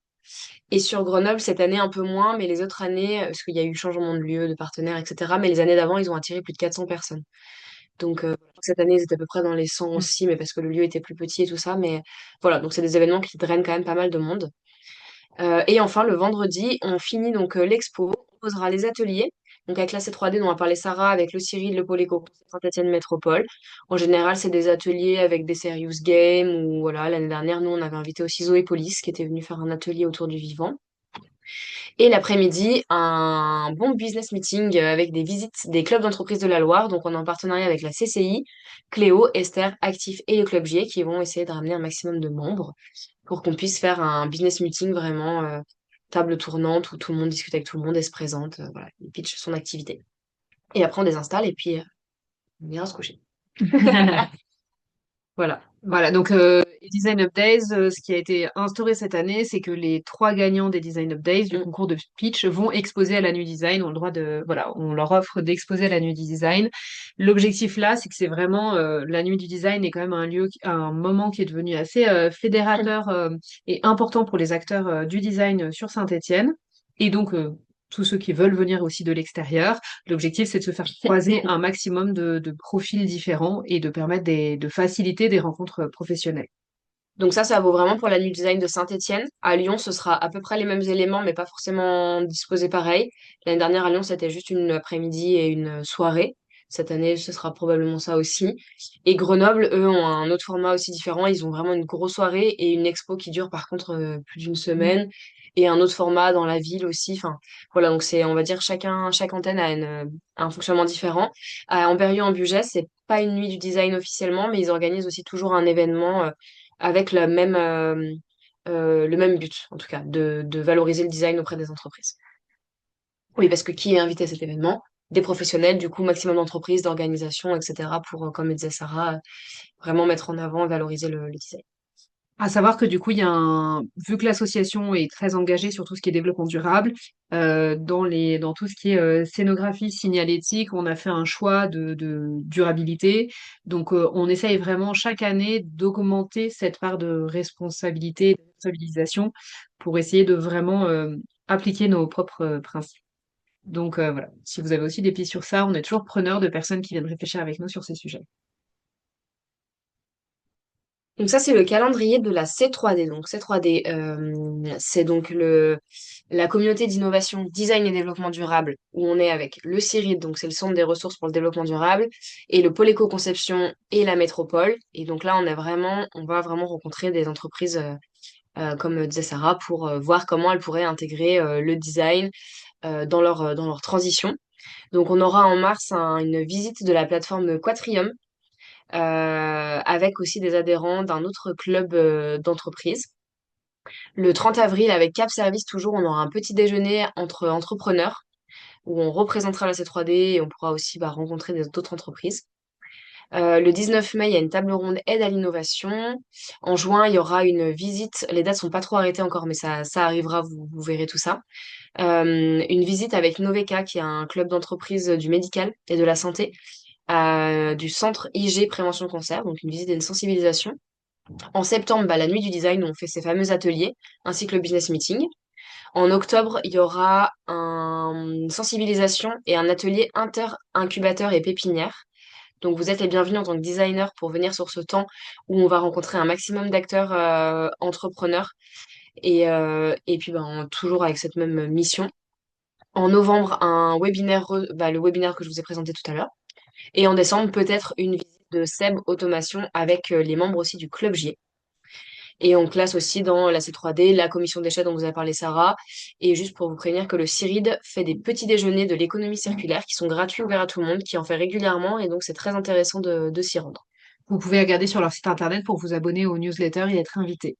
Et sur Grenoble, cette année, un peu moins, mais les autres années, parce qu'il y a eu changement de lieu, de partenaire, etc. Mais les années d'avant, ils ont attiré plus de 400 personnes. Donc, cette année, ils étaient à peu près dans les 100 Mm. aussi, mais parce que le lieu était plus petit et tout ça. Mais voilà, donc c'est des événements qui drainent quand même pas mal de monde. Et enfin, le vendredi, on finit donc l'expo, on posera les ateliers. Donc avec la C3D dont a parlé Sarah, avec le Cyril, le Poléco, Saint-Étienne Métropole. En général, c'est des ateliers avec des serious games ou voilà, l'année dernière, nous, on avait invité aussi Zoé Police qui était venue faire un atelier autour du vivant. Et l'après-midi, un bon business meeting avec des visites des clubs d'entreprise de la Loire. Donc on est en partenariat avec la CCI, Cléo, Esther, Actif et le Club J qui vont essayer de ramener un maximum de membres pour qu'on puisse faire un business meeting vraiment table tournante où tout le monde discute avec tout le monde et se présente, voilà, il pitch son activité. Et après on désinstalle et puis on ira se coucher. Voilà. Voilà, donc les Design Up Days, ce qui a été instauré cette année, c'est que les trois gagnants des Design Up Days du Mm. concours de pitch vont exposer à la Nuit Design, ont le droit de, voilà, on leur offre d'exposer à la Nuit du Design. L'objectif là, c'est que c'est vraiment la Nuit du Design est quand même un lieu, un moment qui est devenu assez fédérateur et important pour les acteurs du design sur Saint-Étienne. Et donc tous ceux qui veulent venir aussi de l'extérieur. L'objectif, c'est de se faire croiser un maximum de profils différents et de permettre de faciliter des rencontres professionnelles. Donc ça vaut vraiment pour la nuit design de Saint-Étienne. À Lyon, ce sera à peu près les mêmes éléments, mais pas forcément disposés pareil. L'année dernière, à Lyon, c'était juste une après-midi et une soirée. Cette année, ce sera probablement ça aussi. Et Grenoble, eux, ont un autre format aussi différent. Ils ont vraiment une grosse soirée et une expo qui dure par contre plus d'une semaine. Et un autre format dans la ville aussi. Enfin, voilà, donc c'est, on va dire, chaque antenne a un fonctionnement différent. À Amberieu-en-Bugey, c'est pas une nuit du design officiellement, mais ils organisent aussi toujours un événement avec le même but, en tout cas, de valoriser le design auprès des entreprises. Oui, parce que qui est invité à cet événement? Des professionnels, du coup, maximum d'entreprises, d'organisations, etc., pour, comme disait Sarah, vraiment mettre en avant et valoriser le design. À savoir que du coup, vu que l'association est très engagée sur tout ce qui est développement durable, dans tout ce qui est scénographie, signalétique, on a fait un choix de durabilité. Donc, on essaye vraiment chaque année d'augmenter cette part de responsabilité, de responsabilisation pour essayer de vraiment appliquer nos propres principes. Donc, voilà. Si vous avez aussi des pistes sur ça, on est toujours preneur de personnes qui viennent réfléchir avec nous sur ces sujets. Donc ça, c'est le calendrier de la C3D. Donc C3D, c'est donc la communauté d'innovation, design et développement durable, où on est avec le CIRID, donc c'est le Centre des ressources pour le développement durable, et le pôle éco-conception et la métropole. Et donc là, on va vraiment rencontrer des entreprises, comme disait Sarah, pour voir comment elles pourraient intégrer le design dans leur transition. Donc on aura en mars une visite de la plateforme Quatrium, avec aussi des adhérents d'un autre club d'entreprise. Le 30 avril, avec Cap Service, toujours, on aura un petit déjeuner entre entrepreneurs où on représentera la C3D et on pourra aussi rencontrer d'autres entreprises. Le 19 mai, il y a une table ronde aide à l'innovation. En juin, il y aura une visite. Les dates sont pas trop arrêtées encore, mais ça arrivera, vous verrez tout ça. Une visite avec Noveca, qui est un club d'entreprise du médical et de la santé, du centre IG Prévention Cancer, donc une visite et une sensibilisation. En septembre, la nuit du design, où on fait ces fameux ateliers, ainsi que le business meeting. En octobre, il y aura une sensibilisation et un atelier inter-incubateur et pépinière. Donc vous êtes les bienvenus en tant que designer pour venir sur ce temps où on va rencontrer un maximum d'acteurs entrepreneurs et puis toujours avec cette même mission. En novembre, un webinaire, le webinaire que je vous ai présenté tout à l'heure. Et en décembre, peut-être une visite de Seb Automation avec les membres aussi du Club J. Et on classe aussi dans la C3D la commission déchets dont vous avez parlé, Sarah. Et juste pour vous prévenir que le CIRID fait des petits déjeuners de l'économie circulaire qui sont gratuits, ouverts à tout le monde, qui en fait régulièrement. Et donc, c'est très intéressant de s'y rendre. Vous pouvez regarder sur leur site internet pour vous abonner aux newsletters et être invité.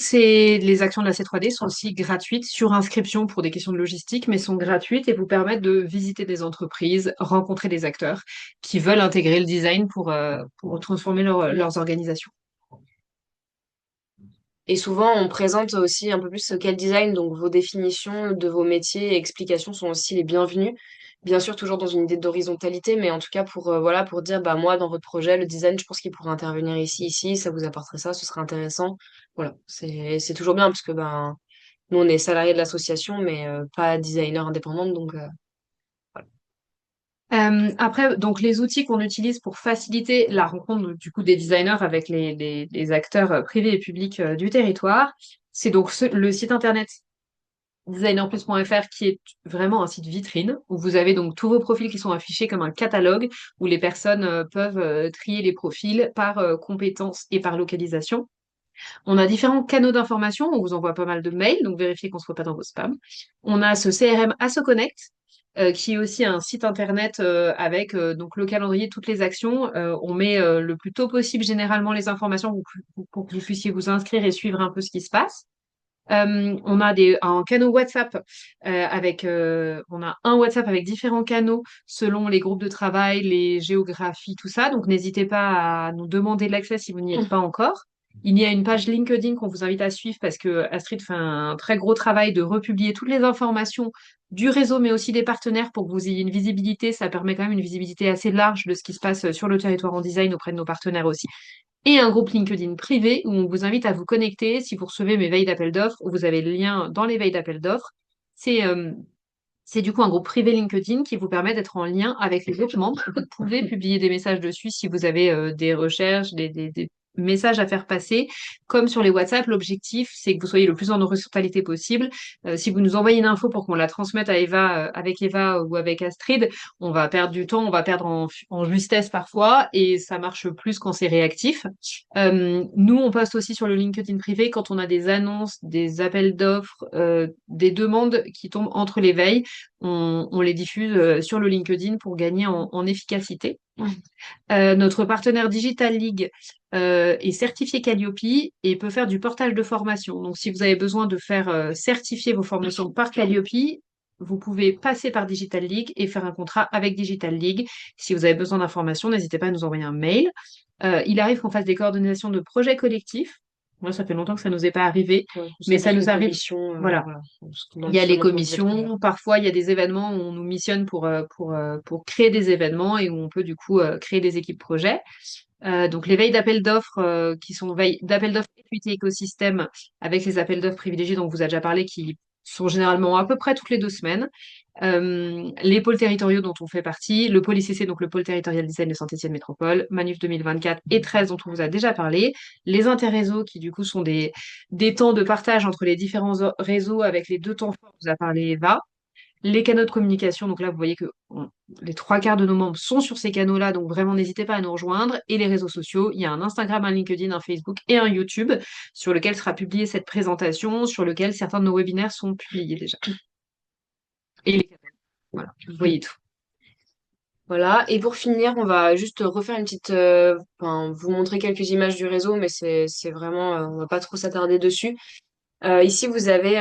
Les actions de la C3D sont aussi gratuites sur inscription pour des questions de logistique, mais sont gratuites et vous permettent de visiter des entreprises, rencontrer des acteurs qui veulent intégrer le design pour transformer leurs organisations. Et souvent, on présente aussi un peu plus ce qu'est le design, donc vos définitions de vos métiers et explications sont aussi les bienvenues. Bien sûr, toujours dans une idée d'horizontalité, mais en tout cas voilà, pour dire, moi, dans votre projet, le design, je pense qu'il pourrait intervenir ici, ça vous apporterait ça, ce serait intéressant. Voilà, c'est toujours bien parce que nous, on est salariés de l'association, mais pas designer indépendante, donc voilà. Après, donc les outils qu'on utilise pour faciliter la rencontre du coup des designers avec les acteurs privés et publics du territoire, c'est donc le site internet designerplus.fr qui est vraiment un site vitrine où vous avez donc tous vos profils qui sont affichés comme un catalogue où les personnes peuvent trier les profils par compétences et par localisation. On a différents canaux d'information, on vous envoie pas mal de mails, donc vérifiez qu'on ne soit pas dans vos spams. On a ce CRM AssoConnect, qui est aussi un site internet avec donc le calendrier de toutes les actions. On met le plus tôt possible généralement les informations pour que vous puissiez vous inscrire et suivre un peu ce qui se passe. On a un canal WhatsApp on a un WhatsApp avec différents canaux selon les groupes de travail, les géographies, tout ça. Donc n'hésitez pas à nous demander l'accès si vous n'y êtes pas encore. Il y a une page LinkedIn qu'on vous invite à suivre parce que Astrid fait un très gros travail de republier toutes les informations du réseau, mais aussi des partenaires pour que vous ayez une visibilité. Ça permet quand même une visibilité assez large de ce qui se passe sur le territoire en design auprès de nos partenaires aussi et un groupe LinkedIn privé où on vous invite à vous connecter si vous recevez mes veilles d'appel d'offres, où vous avez le lien dans les veilles d'appel d'offres. C'est euh, c'est du coup un groupe privé LinkedIn qui vous permet d'être en lien avec les autres membres. Vous pouvez publier des messages dessus si vous avez des recherches, des messages à faire passer. Comme sur les WhatsApp, l'objectif, c'est que vous soyez le plus en horizontalité possible. Si vous nous envoyez une info pour qu'on la transmette à Eva, avec Eva ou avec Astrid, on va perdre du temps, on va perdre en justesse parfois, et ça marche plus quand c'est réactif. Nous, on poste aussi sur le LinkedIn privé quand on a des annonces, des appels d'offres, des demandes qui tombent entre les veilles. On les diffuse sur le LinkedIn pour gagner en efficacité. Notre partenaire Digital League est certifié Calliope et peut faire du portage de formation. Donc, si vous avez besoin de faire certifier vos formations par Calliope, vous pouvez passer par Digital League et faire un contrat avec Digital League. Si vous avez besoin d'informations, n'hésitez pas à nous envoyer un mail. Il arrive qu'on fasse des coordinations de projets collectifs. Moi, ça fait longtemps que ça nous est pas arrivé, Ouais, mais ça nous arrive. Voilà. Voilà. Il y a les commissions, parfois il y a des événements où on nous missionne pour créer des événements et où on peut du coup créer des équipes projets. Donc les veilles d'appel d'offres qui sont veilles d'appel d'offres équité écosystème avec les appels d'offres privilégiés dont vous a déjà parlé qui sont généralement à peu près toutes les 2 semaines. Les pôles territoriaux dont on fait partie, le pôle ICC, donc le pôle territorial design de Saint-Étienne Métropole, Manuf 2024 et 13 dont on vous a déjà parlé, les interréseaux qui du coup sont des temps de partage entre les différents réseaux avec les 2 temps forts, on vous a parlé Eva, les canaux de communication, donc là vous voyez que les 3 quarts de nos membres sont sur ces canaux-là, donc vraiment n'hésitez pas à nous rejoindre, et les réseaux sociaux, il y a un Instagram, un LinkedIn, un Facebook et un YouTube sur lequel sera publiée cette présentation, sur lequel certains de nos webinaires sont publiés déjà. Et les canaux, voilà, vous voyez tout. Voilà. Et pour finir, on va juste refaire une petite, enfin, vous montrer quelques images du réseau, mais c'est vraiment, on va pas trop s'attarder dessus. Ici, vous avez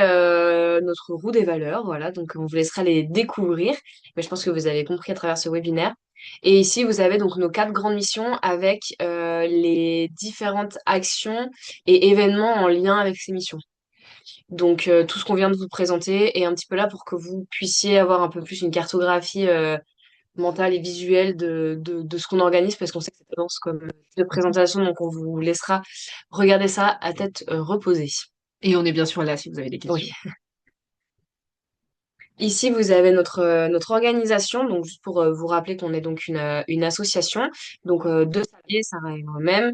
notre roue des valeurs, voilà, donc on vous laissera les découvrir, mais je pense que vous avez compris à travers ce webinaire. Et ici, vous avez donc nos 4 grandes missions avec les différentes actions et événements en lien avec ces missions. Donc tout ce qu'on vient de vous présenter est un petit peu là pour que vous puissiez avoir un peu plus une cartographie mentale et visuelle de ce qu'on organise, parce qu'on sait que c'est dense comme de présentation, donc on vous laissera regarder ça à tête reposée. Et on est bien sûr là si vous avez des questions. Oui. Ici, vous avez notre organisation, donc juste pour vous rappeler qu'on est donc une association, donc 2 salariés, Sarah et moi-même.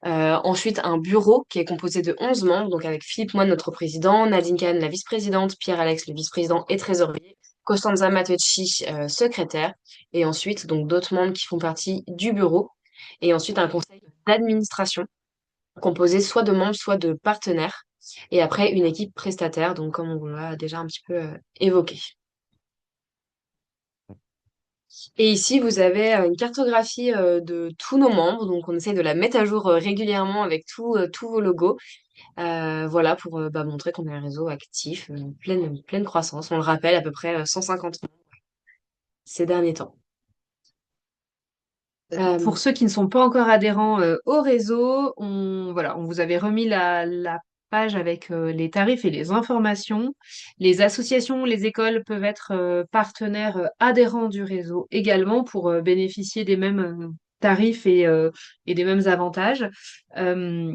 Ensuite, un bureau qui est composé de 11 membres, donc avec Philippe Moine, notre président, Nadine Kahn, la vice-présidente, Pierre-Alex, le vice-président et trésorier, Costanza Matecci, secrétaire, et ensuite donc d'autres membres qui font partie du bureau, et ensuite un conseil d'administration composé soit de membres, soit de partenaires, et après une équipe prestataire, donc comme on l'a déjà un petit peu évoqué. Et ici, vous avez une cartographie de tous nos membres. Donc, on essaie de la mettre à jour régulièrement avec tous vos logos. Voilà, pour montrer qu'on est un réseau actif, pleine croissance. On le rappelle, à peu près 150 membres ces derniers temps. Pour ceux qui ne sont pas encore adhérents au réseau, voilà, on vous avait remis la page avec les tarifs et les informations. Les associations, les écoles peuvent être partenaires adhérents du réseau également pour bénéficier des mêmes tarifs et des mêmes avantages. Euh,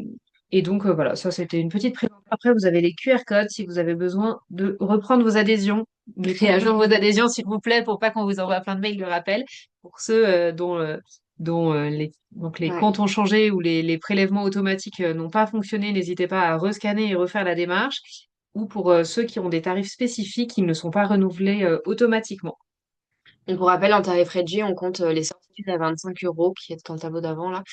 et donc voilà, ça c'était une petite présentation. Après, vous avez les QR codes si vous avez besoin de reprendre vos adhésions. Mettez à jour vos adhésions, s'il vous plaît, pour pas qu'on vous envoie plein de mails de rappel. Pour ceux dont donc les Ouais. comptes ont changé ou les prélèvements automatiques n'ont pas fonctionné, n'hésitez pas à rescanner et refaire la démarche. Ou pour ceux qui ont des tarifs spécifiques, ils ne sont pas renouvelés automatiquement. Donc, pour rappel, en tarif réduit, on compte les certitudes à 25 euros, qui est dans le tableau d'avant là,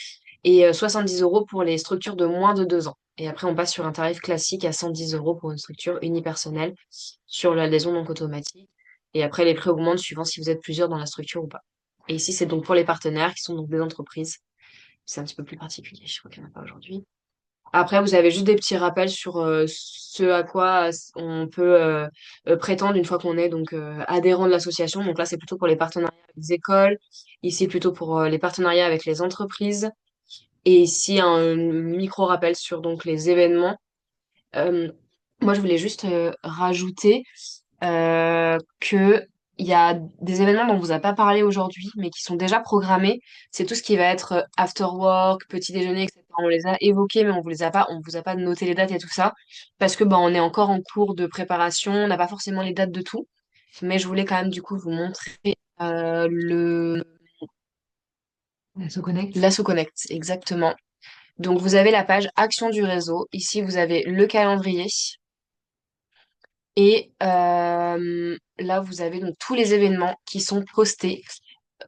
et 70 euros pour les structures de moins de 2 ans. Et après, on passe sur un tarif classique à 110 euros pour une structure unipersonnelle sur l'adhésion donc automatique. Et après, les prix augmentent suivant si vous êtes plusieurs dans la structure ou pas. Et ici, c'est donc pour les partenaires qui sont donc des entreprises. C'est un petit peu plus particulier, je crois qu'il n'y en a pas aujourd'hui. Après, vous avez juste des petits rappels sur ce à quoi on peut prétendre une fois qu'on est donc adhérent de l'association. Donc là, c'est plutôt pour les partenariats avec les écoles. Ici, plutôt pour les partenariats avec les entreprises. Et ici, un micro rappel sur donc les événements. Euh, Moi, je voulais juste rajouter que il y a des événements dont on vous a pas parlé aujourd'hui, mais qui sont déjà programmés. C'est tout ce qui va être after work, petit déjeuner, etc. On les a évoqués, mais on vous a pas noté les dates et tout ça, parce que on est encore en cours de préparation, on n'a pas forcément les dates de tout. Mais je voulais quand même du coup vous montrer le Se connecte. l'Asso Connect, exactement. Donc vous avez la page Action du réseau. Ici, vous avez le calendrier. Et là, vous avez donc tous les événements qui sont postés.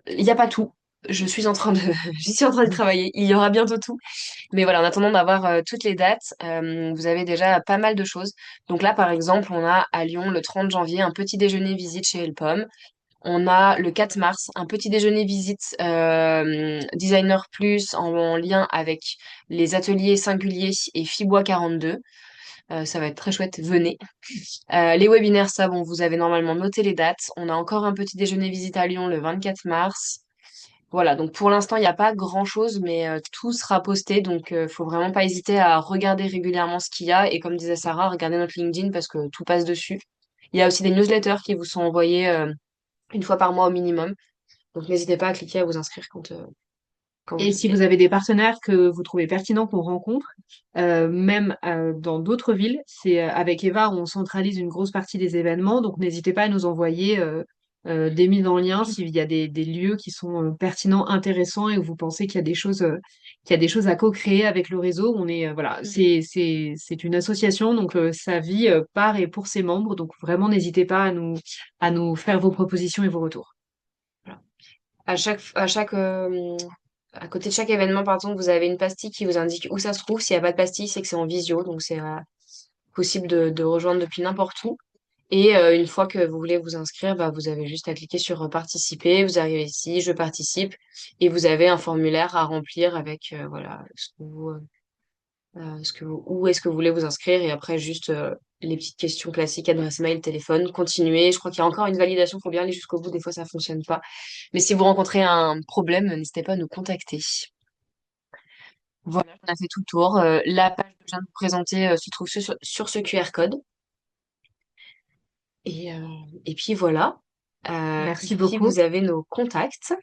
Il n'y a pas tout. Je suis en train de, j'y suis en train de travailler. Il y aura bientôt tout. Mais voilà, en attendant d'avoir toutes les dates, vous avez déjà pas mal de choses. Donc là, par exemple, on a à Lyon le 30 janvier un petit déjeuner visite chez Elpom. On a le 4 mars un petit déjeuner visite Designer Plus en lien avec les ateliers singuliers et Fibois 42. Ça va être très chouette, venez. Les webinaires, ça, bon, vous avez normalement noté les dates. On a encore un petit déjeuner visite à Lyon le 24 mars. Voilà, donc pour l'instant, il n'y a pas grand-chose, mais tout sera posté. Donc, faut vraiment pas hésiter à regarder régulièrement ce qu'il y a. Et comme disait Sarah, regardez notre LinkedIn parce que tout passe dessus. Il y a aussi des newsletters qui vous sont envoyés une fois par mois au minimum. Donc, n'hésitez pas à cliquer à vous inscrire quand quand vous Et si vous souhaitez. avez des partenaires que vous trouvez pertinents qu'on rencontre, même dans d'autres villes, avec Eva, on centralise une grosse partie des événements, donc n'hésitez pas à nous envoyer des mises en lien s'il y a des lieux qui sont pertinents, intéressants et où vous pensez qu'il y a des choses à co-créer avec le réseau. Voilà, c'est une association, donc sa vie par et pour ses membres, donc vraiment n'hésitez pas à nous faire vos propositions et vos retours. Voilà. À côté de chaque événement, par exemple, vous avez une pastille qui vous indique où ça se trouve. S'il n'y a pas de pastille, c'est que c'est en visio, donc c'est possible de rejoindre depuis n'importe où. Et une fois que vous voulez vous inscrire, bah, vous avez juste à cliquer sur participer. Vous arrivez ici, je participe, et vous avez un formulaire à remplir avec voilà où est-ce que vous voulez vous inscrire, et après juste les petites questions classiques, adresse mail, téléphone, continuer. Je crois qu'il y a encore une validation, faut bien aller jusqu'au bout. Des fois, ça fonctionne pas. Mais si vous rencontrez un problème, n'hésitez pas à nous contacter. Voilà, on a fait tout le tour. La page que je viens de vous présenter se trouve sur ce QR code. Et, euh, et puis voilà. Merci Ici, beaucoup. vous avez nos contacts.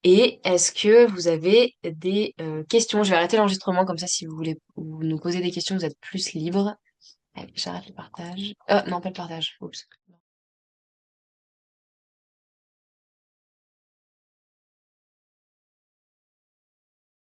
Et est-ce que vous avez des questions? Je vais arrêter l'enregistrement comme ça, si vous voulez nous poser des questions, vous êtes plus libre. Allez, j'arrête le partage. Non, pas le partage. Oups.